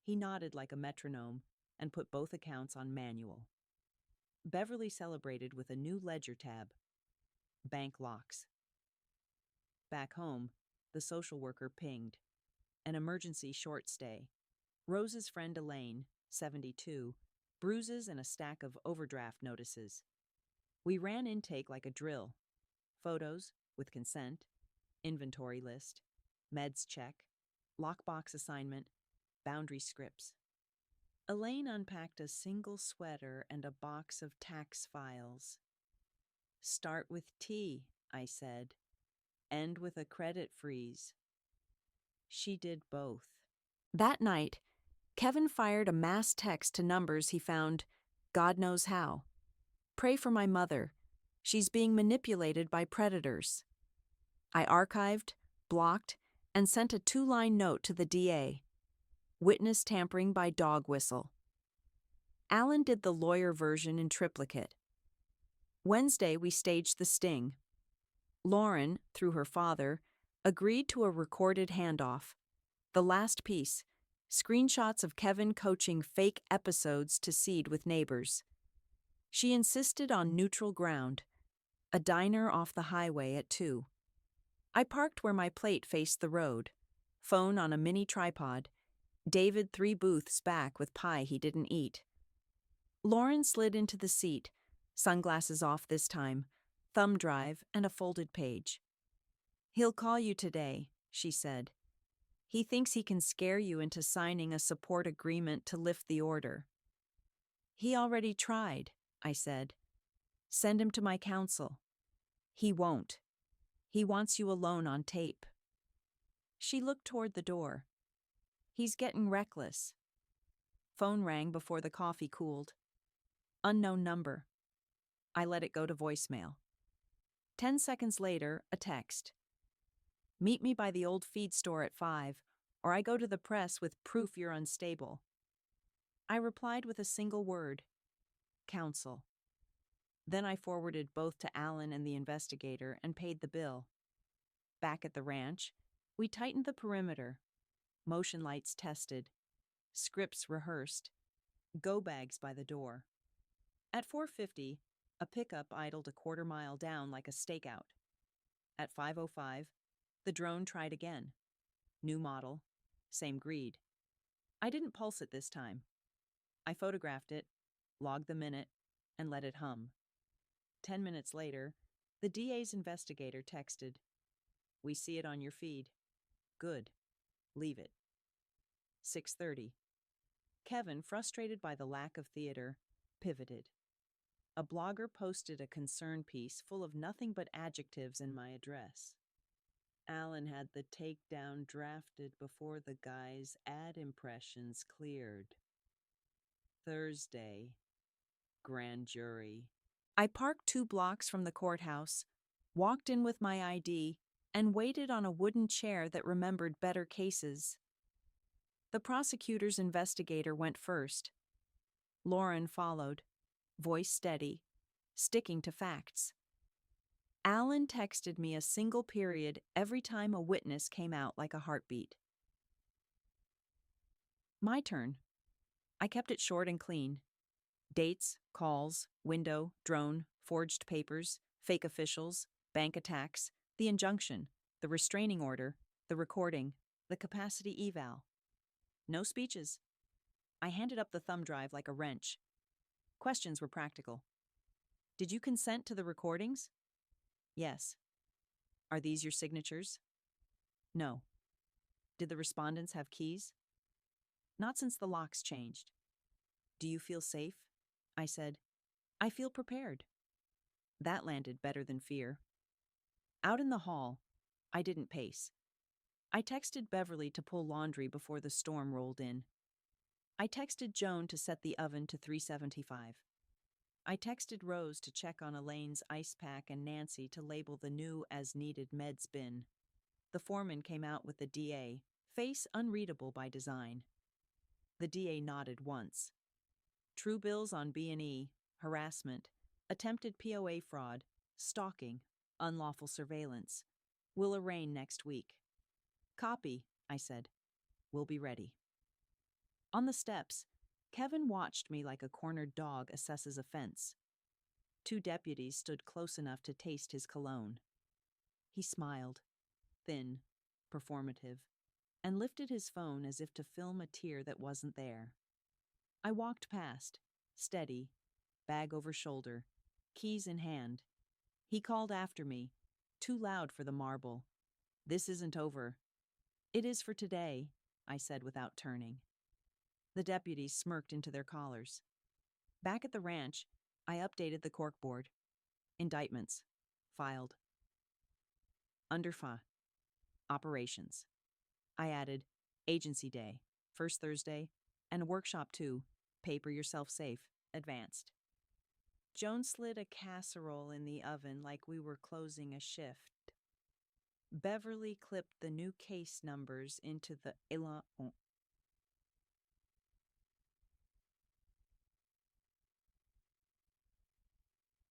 He nodded like a metronome and put both accounts on manual. Beverly celebrated with a new ledger tab. Bank locks. Back home, the social worker pinged. An emergency short stay. Rose's friend Elaine, 72, bruises and a stack of overdraft notices. We ran intake like a drill. Photos, with consent, inventory list, meds check, lockbox assignment, boundary scripts. Elaine unpacked a single sweater and a box of tax files. Start with T, I said. End with a credit freeze. She did both. That night, Kevin fired a mass text to numbers he found God knows how. Pray for my mother. She's being manipulated by predators. I archived, blocked, and sent a 2-line note to the DA. Witness tampering by dog whistle. Alan did the lawyer version in triplicate. Wednesday, we staged the sting. Lauren, through her father, agreed to a recorded handoff. The last piece, screenshots of Kevin coaching fake episodes to seed with neighbors. She insisted on neutral ground, a diner off the highway at 2. I parked where my plate faced the road, phone on a mini tripod, David 3 booths back with pie he didn't eat. Lauren slid into the seat, sunglasses off this time, thumb drive and a folded page. He'll call you today, she said. He thinks he can scare you into signing a support agreement to lift the order. He already tried, I said. Send him to my counsel. He won't. He wants you alone on tape. She looked toward the door. He's getting reckless. Phone rang before the coffee cooled. Unknown number. I let it go to voicemail. 10 seconds later, a text. Meet me by the old feed store at 5, or I go to the press with proof you're unstable. I replied with a single word. Counsel. Then I forwarded both to Alan and the investigator and paid the bill. Back at the ranch, we tightened the perimeter. Motion lights tested. Scripts rehearsed. Go bags by the door. At 4:50, a pickup idled a quarter-mile down like a stakeout. At 5:05, the drone tried again. New model, same greed. I didn't pulse it this time. I photographed it, logged the minute, and let it hum. 10 minutes later, the DA's investigator texted, "We see it on your feed. Good. Leave it." 6:30. Kevin, frustrated by the lack of theater, pivoted. A blogger posted a concern piece full of nothing but adjectives in my address. Alan had the takedown drafted before the guy's ad impressions cleared. Thursday. Grand jury. I parked 2 blocks from the courthouse, walked in with my ID, and waited on a wooden chair that remembered better cases. The prosecutor's investigator went first. Lauren followed, voice steady, sticking to facts. Alan texted me a single period every time a witness came out like a heartbeat. My turn. I kept it short and clean. Dates, calls, window, drone, forged papers, fake officials, bank attacks, the injunction, the restraining order, the recording, the capacity eval. No speeches. I handed up the thumb drive like a wrench. Questions were practical. Did you consent to the recordings? Yes. Are these your signatures? No. Did the respondents have keys? Not since the locks changed. Do you feel safe? I said. I feel prepared. That landed better than fear. Out in the hall, I didn't pace. I texted Beverly to pull laundry before the storm rolled in. I texted Joan to set the oven to 375. I texted Rose to check on Elaine's ice pack and Nancy to label the new as-needed meds bin. The foreman came out with the DA, face unreadable by design. The DA nodded once. True bills on B&E, harassment, attempted POA fraud, stalking, unlawful surveillance. Will arraign next week. Copy, I said. We'll be ready. On the steps, Kevin watched me like a cornered dog assesses a fence. 2 deputies stood close enough to taste his cologne. He smiled, thin, performative, and lifted his phone as if to film a tear that wasn't there. I walked past, steady, bag over shoulder, keys in hand. He called after me, too loud for the marble. This isn't over. It is for today, I said without turning. The deputies smirked into their collars. Back at the ranch, I updated the corkboard. Indictments. Filed. Under FA. Operations. I added Agency Day, first Thursday, and Workshop 2, Paper Yourself Safe, advanced. Joan slid a casserole in the oven like we were closing a shift. Beverly clipped the new case numbers into the élan.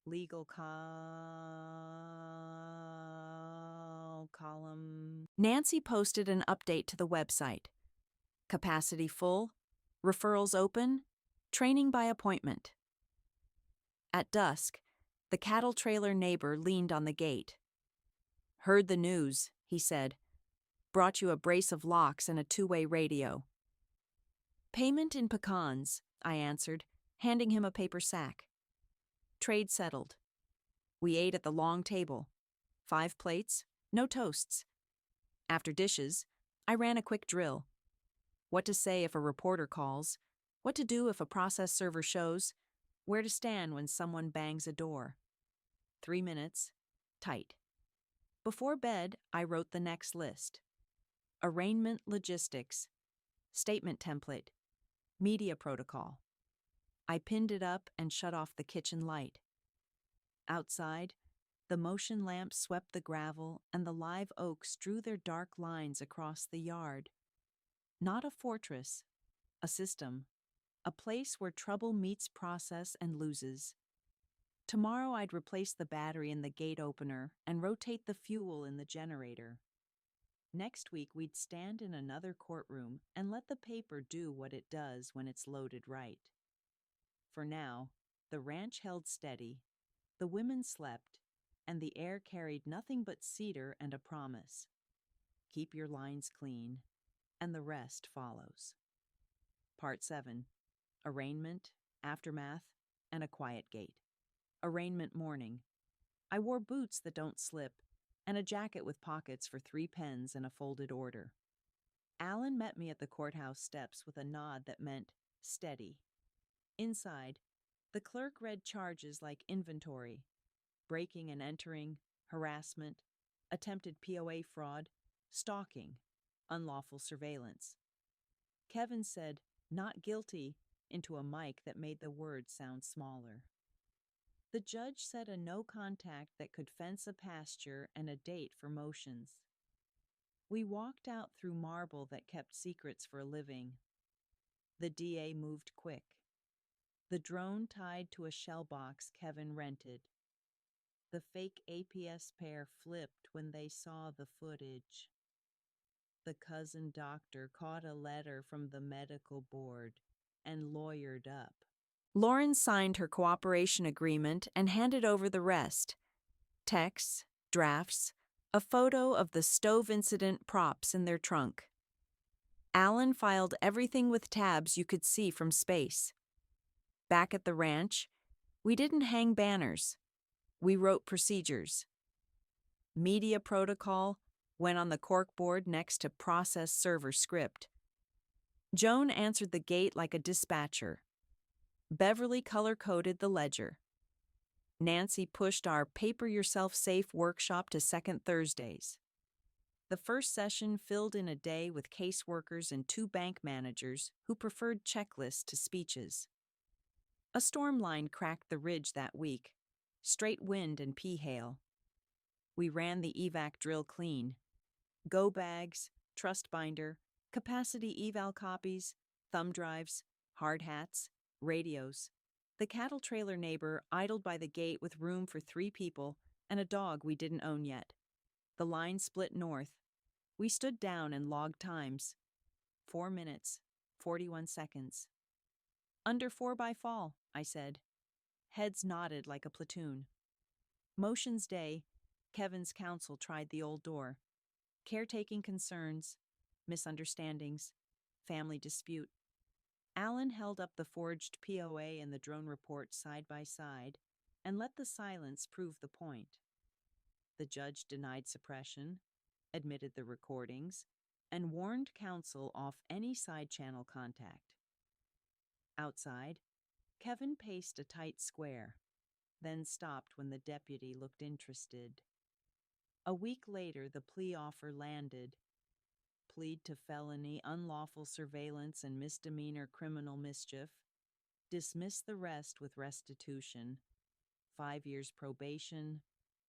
Legal column. Nancy posted an update to the website. Capacity full, referrals open, training by appointment. At dusk, the cattle trailer neighbor leaned on the gate. Heard the news, he said. Brought you a brace of locks and a 2-way radio. Payment in pecans, I answered, handing him a paper sack. Trade settled. We ate at the long table. 5 plates, no toasts. After dishes, I ran a quick drill. What to say if a reporter calls, what to do if a process server shows, where to stand when someone bangs a door. 3 minutes, tight. Before bed, I wrote the next list. Arraignment logistics, statement template, media protocol. I pinned it up and shut off the kitchen light. Outside, the motion lamps swept the gravel and the live oaks drew their dark lines across the yard. Not a fortress, a system, a place where trouble meets process and loses. Tomorrow I'd replace the battery in the gate opener and rotate the fuel in the generator. Next week we'd stand in another courtroom and let the paper do what it does when it's loaded right. For now, the ranch held steady, the women slept, and the air carried nothing but cedar and a promise. Keep your lines clean, and the rest follows. Part 7. Arraignment, aftermath, and a quiet gate. Arraignment morning. I wore boots that don't slip, and a jacket with pockets for 3 pens and a folded order. Alan met me at the courthouse steps with a nod that meant steady. Inside, the clerk read charges like inventory, breaking and entering, harassment, attempted POA fraud, stalking, unlawful surveillance. Kevin said, "Not guilty," into a mic that made the words sound smaller. The judge set a no contact that could fence a pasture and a date for motions. We walked out through marble that kept secrets for a living. The DA moved quick. The drone tied to a shell box Kevin rented. The fake APS pair flipped when they saw the footage. The cousin doctor caught a letter from the medical board and lawyered up. Lauren signed her cooperation agreement and handed over the rest. Texts, drafts, a photo of the stove incident props in their trunk. Alan filed everything with tabs you could see from space. Back at the ranch, we didn't hang banners. We wrote procedures. Media protocol went on the corkboard next to process server script. Joan answered the gate like a dispatcher. Beverly color-coded the ledger. Nancy pushed our Paper Yourself Safe workshop to second Thursdays. The first session filled in a day with caseworkers and 2 bank managers who preferred checklists to speeches. A storm line cracked the ridge that week, straight wind and pea hail. We ran the evac drill clean. Go bags, trust binder, capacity eval copies, thumb drives, hard hats, radios. The cattle trailer neighbor idled by the gate with room for 3 people and a dog we didn't own yet. The line split north. We stood down and logged times. 4 minutes, 41 seconds. Under 4 by fall, I said. Heads nodded like a platoon. Motions day, Kevin's counsel tried the old door. Caretaking concerns, misunderstandings, family dispute. Alan held up the forged POA and the drone report side by side and let the silence prove the point. The judge denied suppression, admitted the recordings, and warned counsel off any side channel contact. Outside, Kevin paced a tight square, then stopped when the deputy looked interested. A week later, the plea offer landed. Plead to felony, unlawful surveillance, and misdemeanor criminal mischief. Dismiss the rest with restitution. 5 years probation,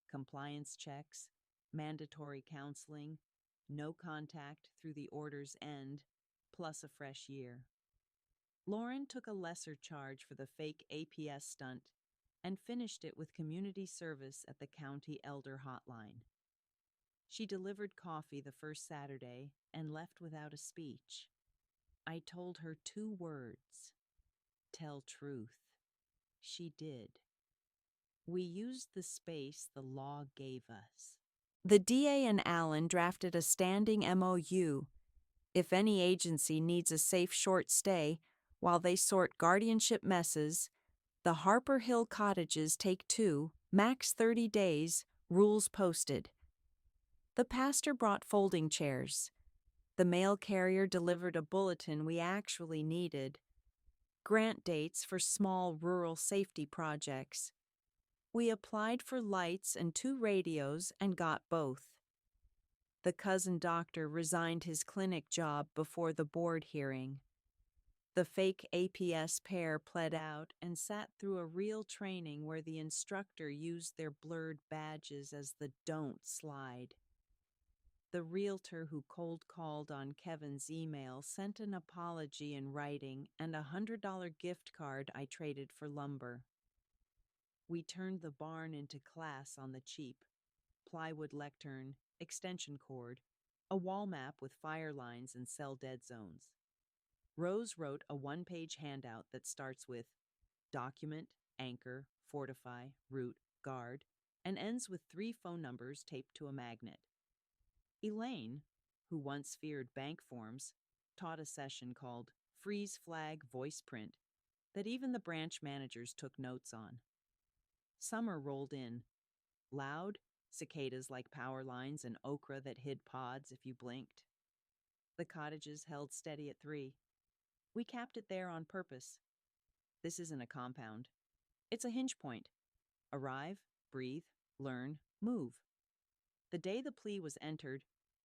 compliance checks, mandatory counseling, no contact through the order's end, plus a fresh year. Lauren took a lesser charge for the fake APS stunt and finished it with community service at the county elder hotline. She delivered coffee the first Saturday and left without a speech. I told her 2 words. Tell truth. She did. We used the space the law gave us. The DA and Allen drafted a standing MOU. If any agency needs a safe short stay while they sort guardianship messes, the Harper Hill cottages take 2, max 30 days, rules posted. The pastor brought folding chairs. The mail carrier delivered a bulletin we actually needed. Grant dates for small rural safety projects. We applied for lights and 2 radios and got both. The cousin doctor resigned his clinic job before the board hearing. The fake APS pair pled out and sat through a real training where the instructor used their blurred badges as the don't slide. The realtor who cold called on Kevin's email sent an apology in writing and a $100 gift card I traded for lumber. We turned the barn into class on the cheap. Plywood lectern, extension cord, a wall map with fire lines and cell dead zones. Rose wrote a 1-page handout that starts with document, anchor, fortify, root, guard, and ends with 3 phone numbers taped to a magnet. Elaine, who once feared bank forms, taught a session called Freeze Flag Voice Print that even the branch managers took notes on. Summer rolled in. Loud, cicadas like power lines and okra that hid pods if you blinked. The cottages held steady at 3. We capped it there on purpose. This isn't a compound. It's a hinge point. Arrive, breathe, learn, move. The day the plea was entered,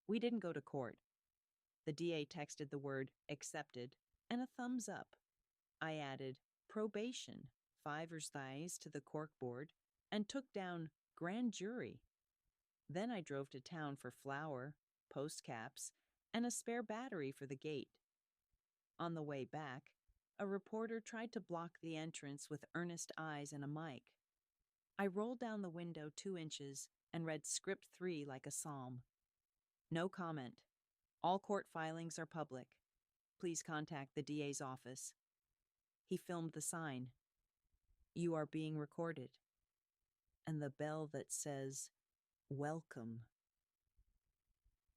we didn't go to court. The DA texted the word accepted and a thumbs up. I added probation, 5 thighs to the corkboard, and took down grand jury. Then I drove to town for flour, post caps, and a spare battery for the gate. On the way back, a reporter tried to block the entrance with earnest eyes and a mic. I rolled down the window 2 inches and read script 3 like a psalm. No comment. All court filings are public. Please contact the DA's office. He filmed the sign. You are being recorded. And the bell that says, welcome.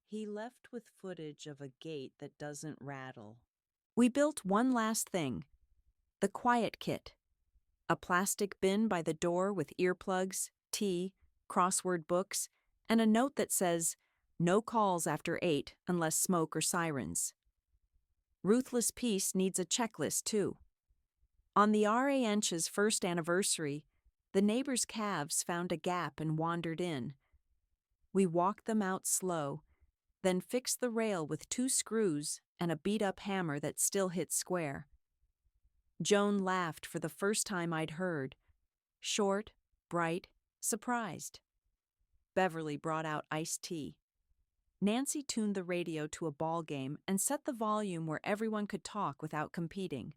He left with footage of a gate that doesn't rattle. We built one last thing. The quiet kit. A plastic bin by the door with earplugs, tea, crossword books, and a note that says, no calls after 8 unless smoke or sirens. Ruthless Peace needs a checklist, too. On the R.A. Ench's first anniversary, the neighbors' calves found a gap and wandered in. We walked them out slow, then fixed the rail with 2 screws and a beat-up hammer that still hit square. Joan laughed for the first time I'd heard. Short, bright, surprised. Beverly brought out iced tea. Nancy tuned the radio to a ball game and set the volume where everyone could talk without competing.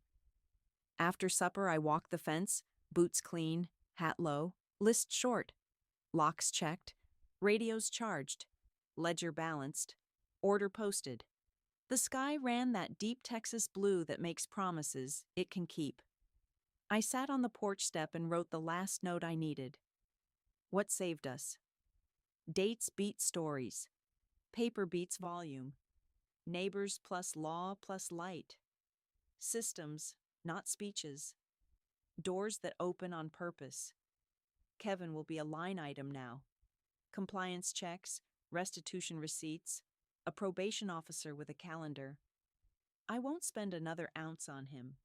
After supper, I walked the fence, boots clean, hat low, list short, locks checked, radios charged. ledger balanced, order posted. The sky ran that deep Texas blue that makes promises it can keep. I sat on the porch step and wrote the last note I needed. What saved us? Dates beat stories. Paper beats volume. Neighbors plus law plus light. Systems, not speeches. Doors that open on purpose. Kevin will be a line item now. Compliance checks, restitution receipts, a probation officer with a calendar. I won't spend another ounce on him.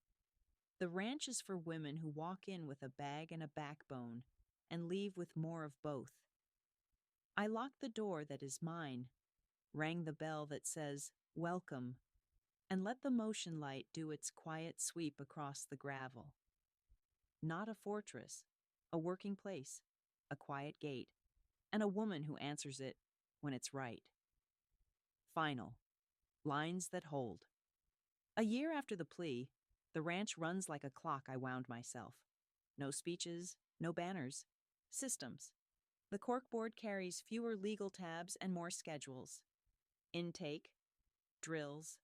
The ranch is for women who walk in with a bag and a backbone and leave with more of both. I locked the door that is mine, rang the bell that says, "Welcome," and let the motion light do its quiet sweep across the gravel. Not a fortress, a working place, a quiet gate, and a woman who answers it when it's right. Final. Lines that hold. A year after the plea, the ranch runs like a clock I wound myself. No speeches, no banners. Systems. The corkboard carries fewer legal tabs and more schedules. Intake, drills,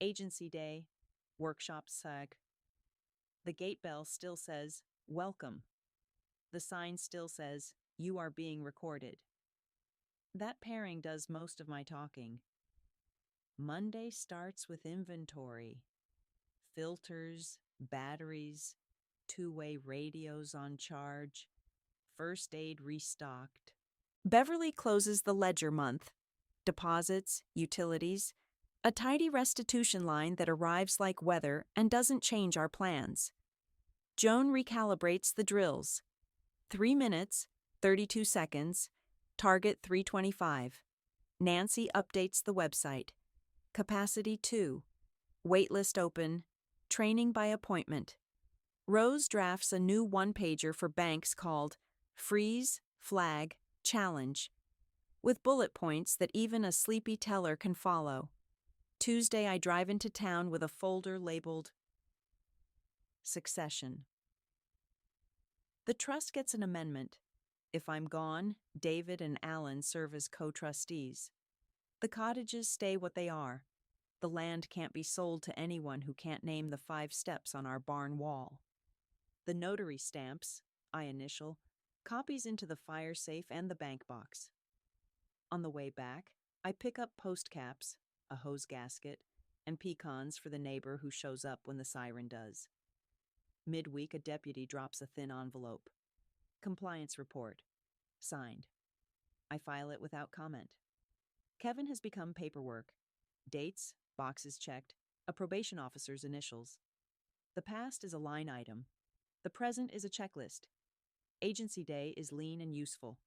agency day, workshop sag. The gate bell still says, "Welcome." The sign still says, "You are being recorded." That pairing does most of my talking. Monday starts with inventory. Filters, batteries, two-way radios on charge, first aid restocked. Beverly closes the ledger month. Deposits, utilities, a tidy restitution line that arrives like weather and doesn't change our plans. Joan recalibrates the drills. 3 minutes, 32 seconds, target 325. Nancy updates the website. Capacity 2. Waitlist open. Training by appointment. Rose drafts a new one-pager for banks called Freeze, Flag, Challenge, with bullet points that even a sleepy teller can follow. Tuesday, I drive into town with a folder labeled Succession. The trust gets an amendment. If I'm gone, David and Alan serve as co-trustees. The cottages stay what they are. The land can't be sold to anyone who can't name the 5 steps on our barn wall. The notary stamps, I initial, copies into the fire safe and the bank box. On the way back, I pick up post caps, a hose gasket, and pecans for the neighbor who shows up when the siren does. Midweek, a deputy drops a thin envelope. Compliance report. Signed. I file it without comment. Kevin has become paperwork. Dates, boxes checked, a probation officer's initials. The past is a line item. The present is a checklist. Agency day is lean and useful.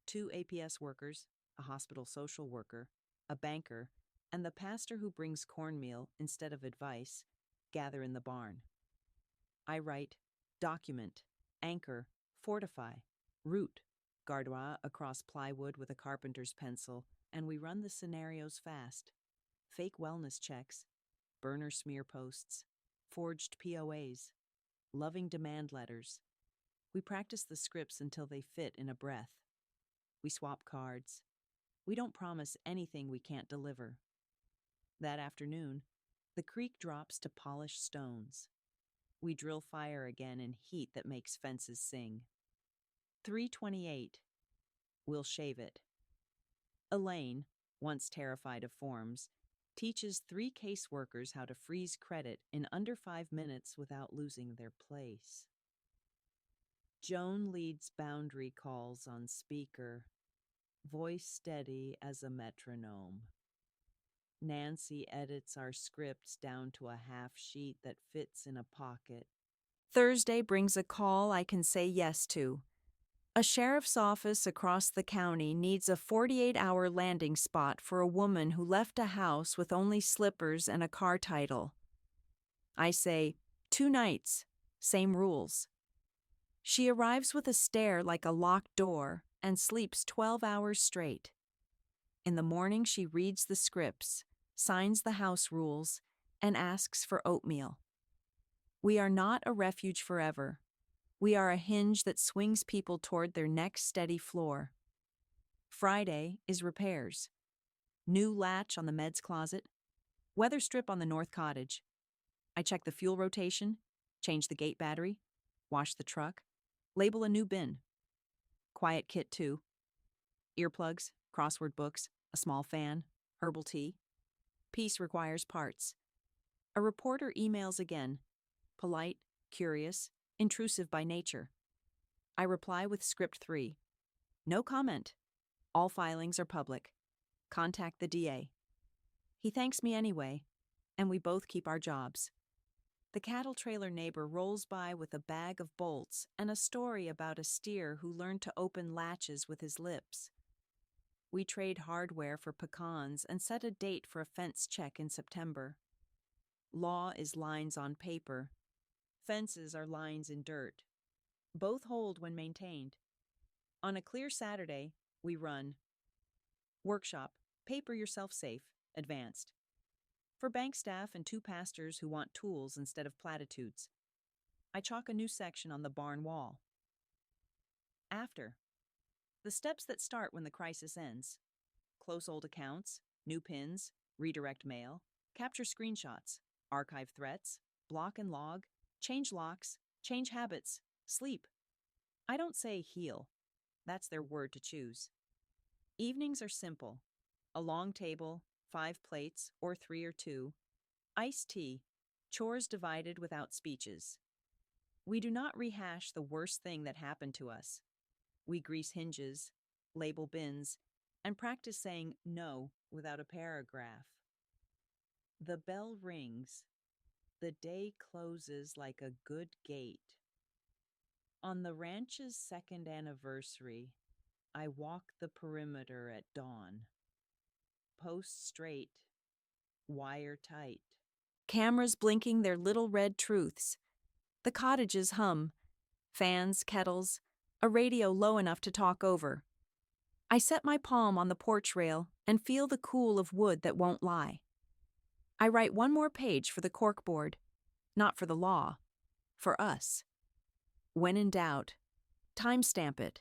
2 APS workers, a hospital social worker, a banker, and the pastor who brings cornmeal instead of advice, gather in the barn. I write, document, anchor, fortify, root, gardois across plywood with a carpenter's pencil, and we run the scenarios fast. Fake wellness checks, burner smear posts, forged POAs, loving demand letters. We practice the scripts until they fit in a breath. We swap cards. We don't promise anything we can't deliver. That afternoon, the creek drops to polish stones. We drill fire again in heat that makes fences sing. 3:28. We'll shave it. Elaine, once terrified of forms, teaches 3 caseworkers how to freeze credit in under 5 minutes without losing their place. Joan leads boundary calls on speaker, voice steady as a metronome. Nancy edits our scripts down to a half sheet that fits in a pocket. Thursday brings a call I can say yes to. A sheriff's office across the county needs a 48-hour landing spot for a woman who left a house with only slippers and a car title. I say, 2 nights, same rules. She arrives with a stare like a locked door and sleeps 12 hours straight. In the morning, she reads the scripts, signs the house rules, and asks for oatmeal. We are not a refuge forever. We are a hinge that swings people toward their next steady floor. Friday is repairs. New latch on the meds closet. Weather strip on the north cottage. I check the fuel rotation, change the gate battery, wash the truck, label a new bin. Quiet kit 2. Earplugs, crossword books, a small fan, herbal tea. Piece requires parts. A reporter emails again. Polite, curious, intrusive by nature. I reply with script 3. No comment. All filings are public. Contact the DA. He thanks me anyway, and we both keep our jobs. The cattle trailer neighbor rolls by with a bag of bolts and a story about a steer who learned to open latches with his lips. We trade hardware for pecans and set a date for a fence check in September. Law is lines on paper. Fences are lines in dirt. Both hold when maintained. On a clear Saturday, we run. Workshop, paper yourself safe, advanced. For bank staff and 2 pastors who want tools instead of platitudes. I chalk a new section on the barn wall. After. The steps that start when the crisis ends. Close old accounts, new pins, redirect mail, capture screenshots, archive threats, block and log, change locks, change habits, sleep. I don't say heal. That's their word to choose. Evenings are simple. A long table, 5 plates, or 3 or 2. Iced tea. Chores divided without speeches. We do not rehash the worst thing that happened to us. We grease hinges, label bins, and practice saying no without a paragraph. The bell rings. The day closes like a good gate. On the ranch's 2nd anniversary, I walk the perimeter at dawn. Post straight, wire tight. Cameras blinking their little red truths. The cottages hum. Fans, kettles, a radio low enough to talk over. I set my palm on the porch rail and feel the cool of wood that won't lie. I write one more page for the corkboard, not for the law, for us. When in doubt, timestamp it.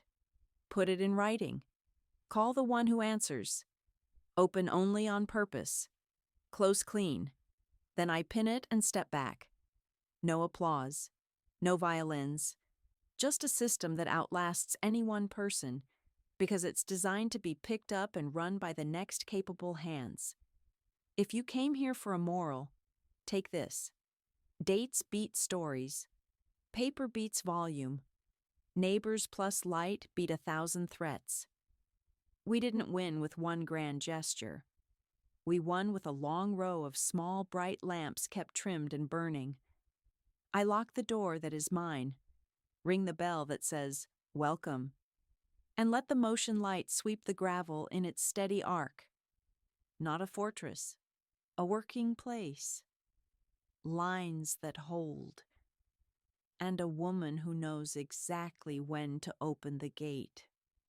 Put it in writing. Call the one who answers. Open only on purpose. Close clean. Then I pin it and step back. No applause. No violins. Just a system that outlasts any one person because it's designed to be picked up and run by the next capable hands. If you came here for a moral, take this. Dates beat stories. Paper beats volume. Neighbors plus light beat 1,000 threats. We didn't win with one grand gesture. We won with a long row of small, bright lamps kept trimmed and burning. I lock the door that is mine, ring the bell that says, "Welcome," and let the motion light sweep the gravel in its steady arc. Not a fortress, a working place. Lines that hold. And a woman who knows exactly when to open the gate.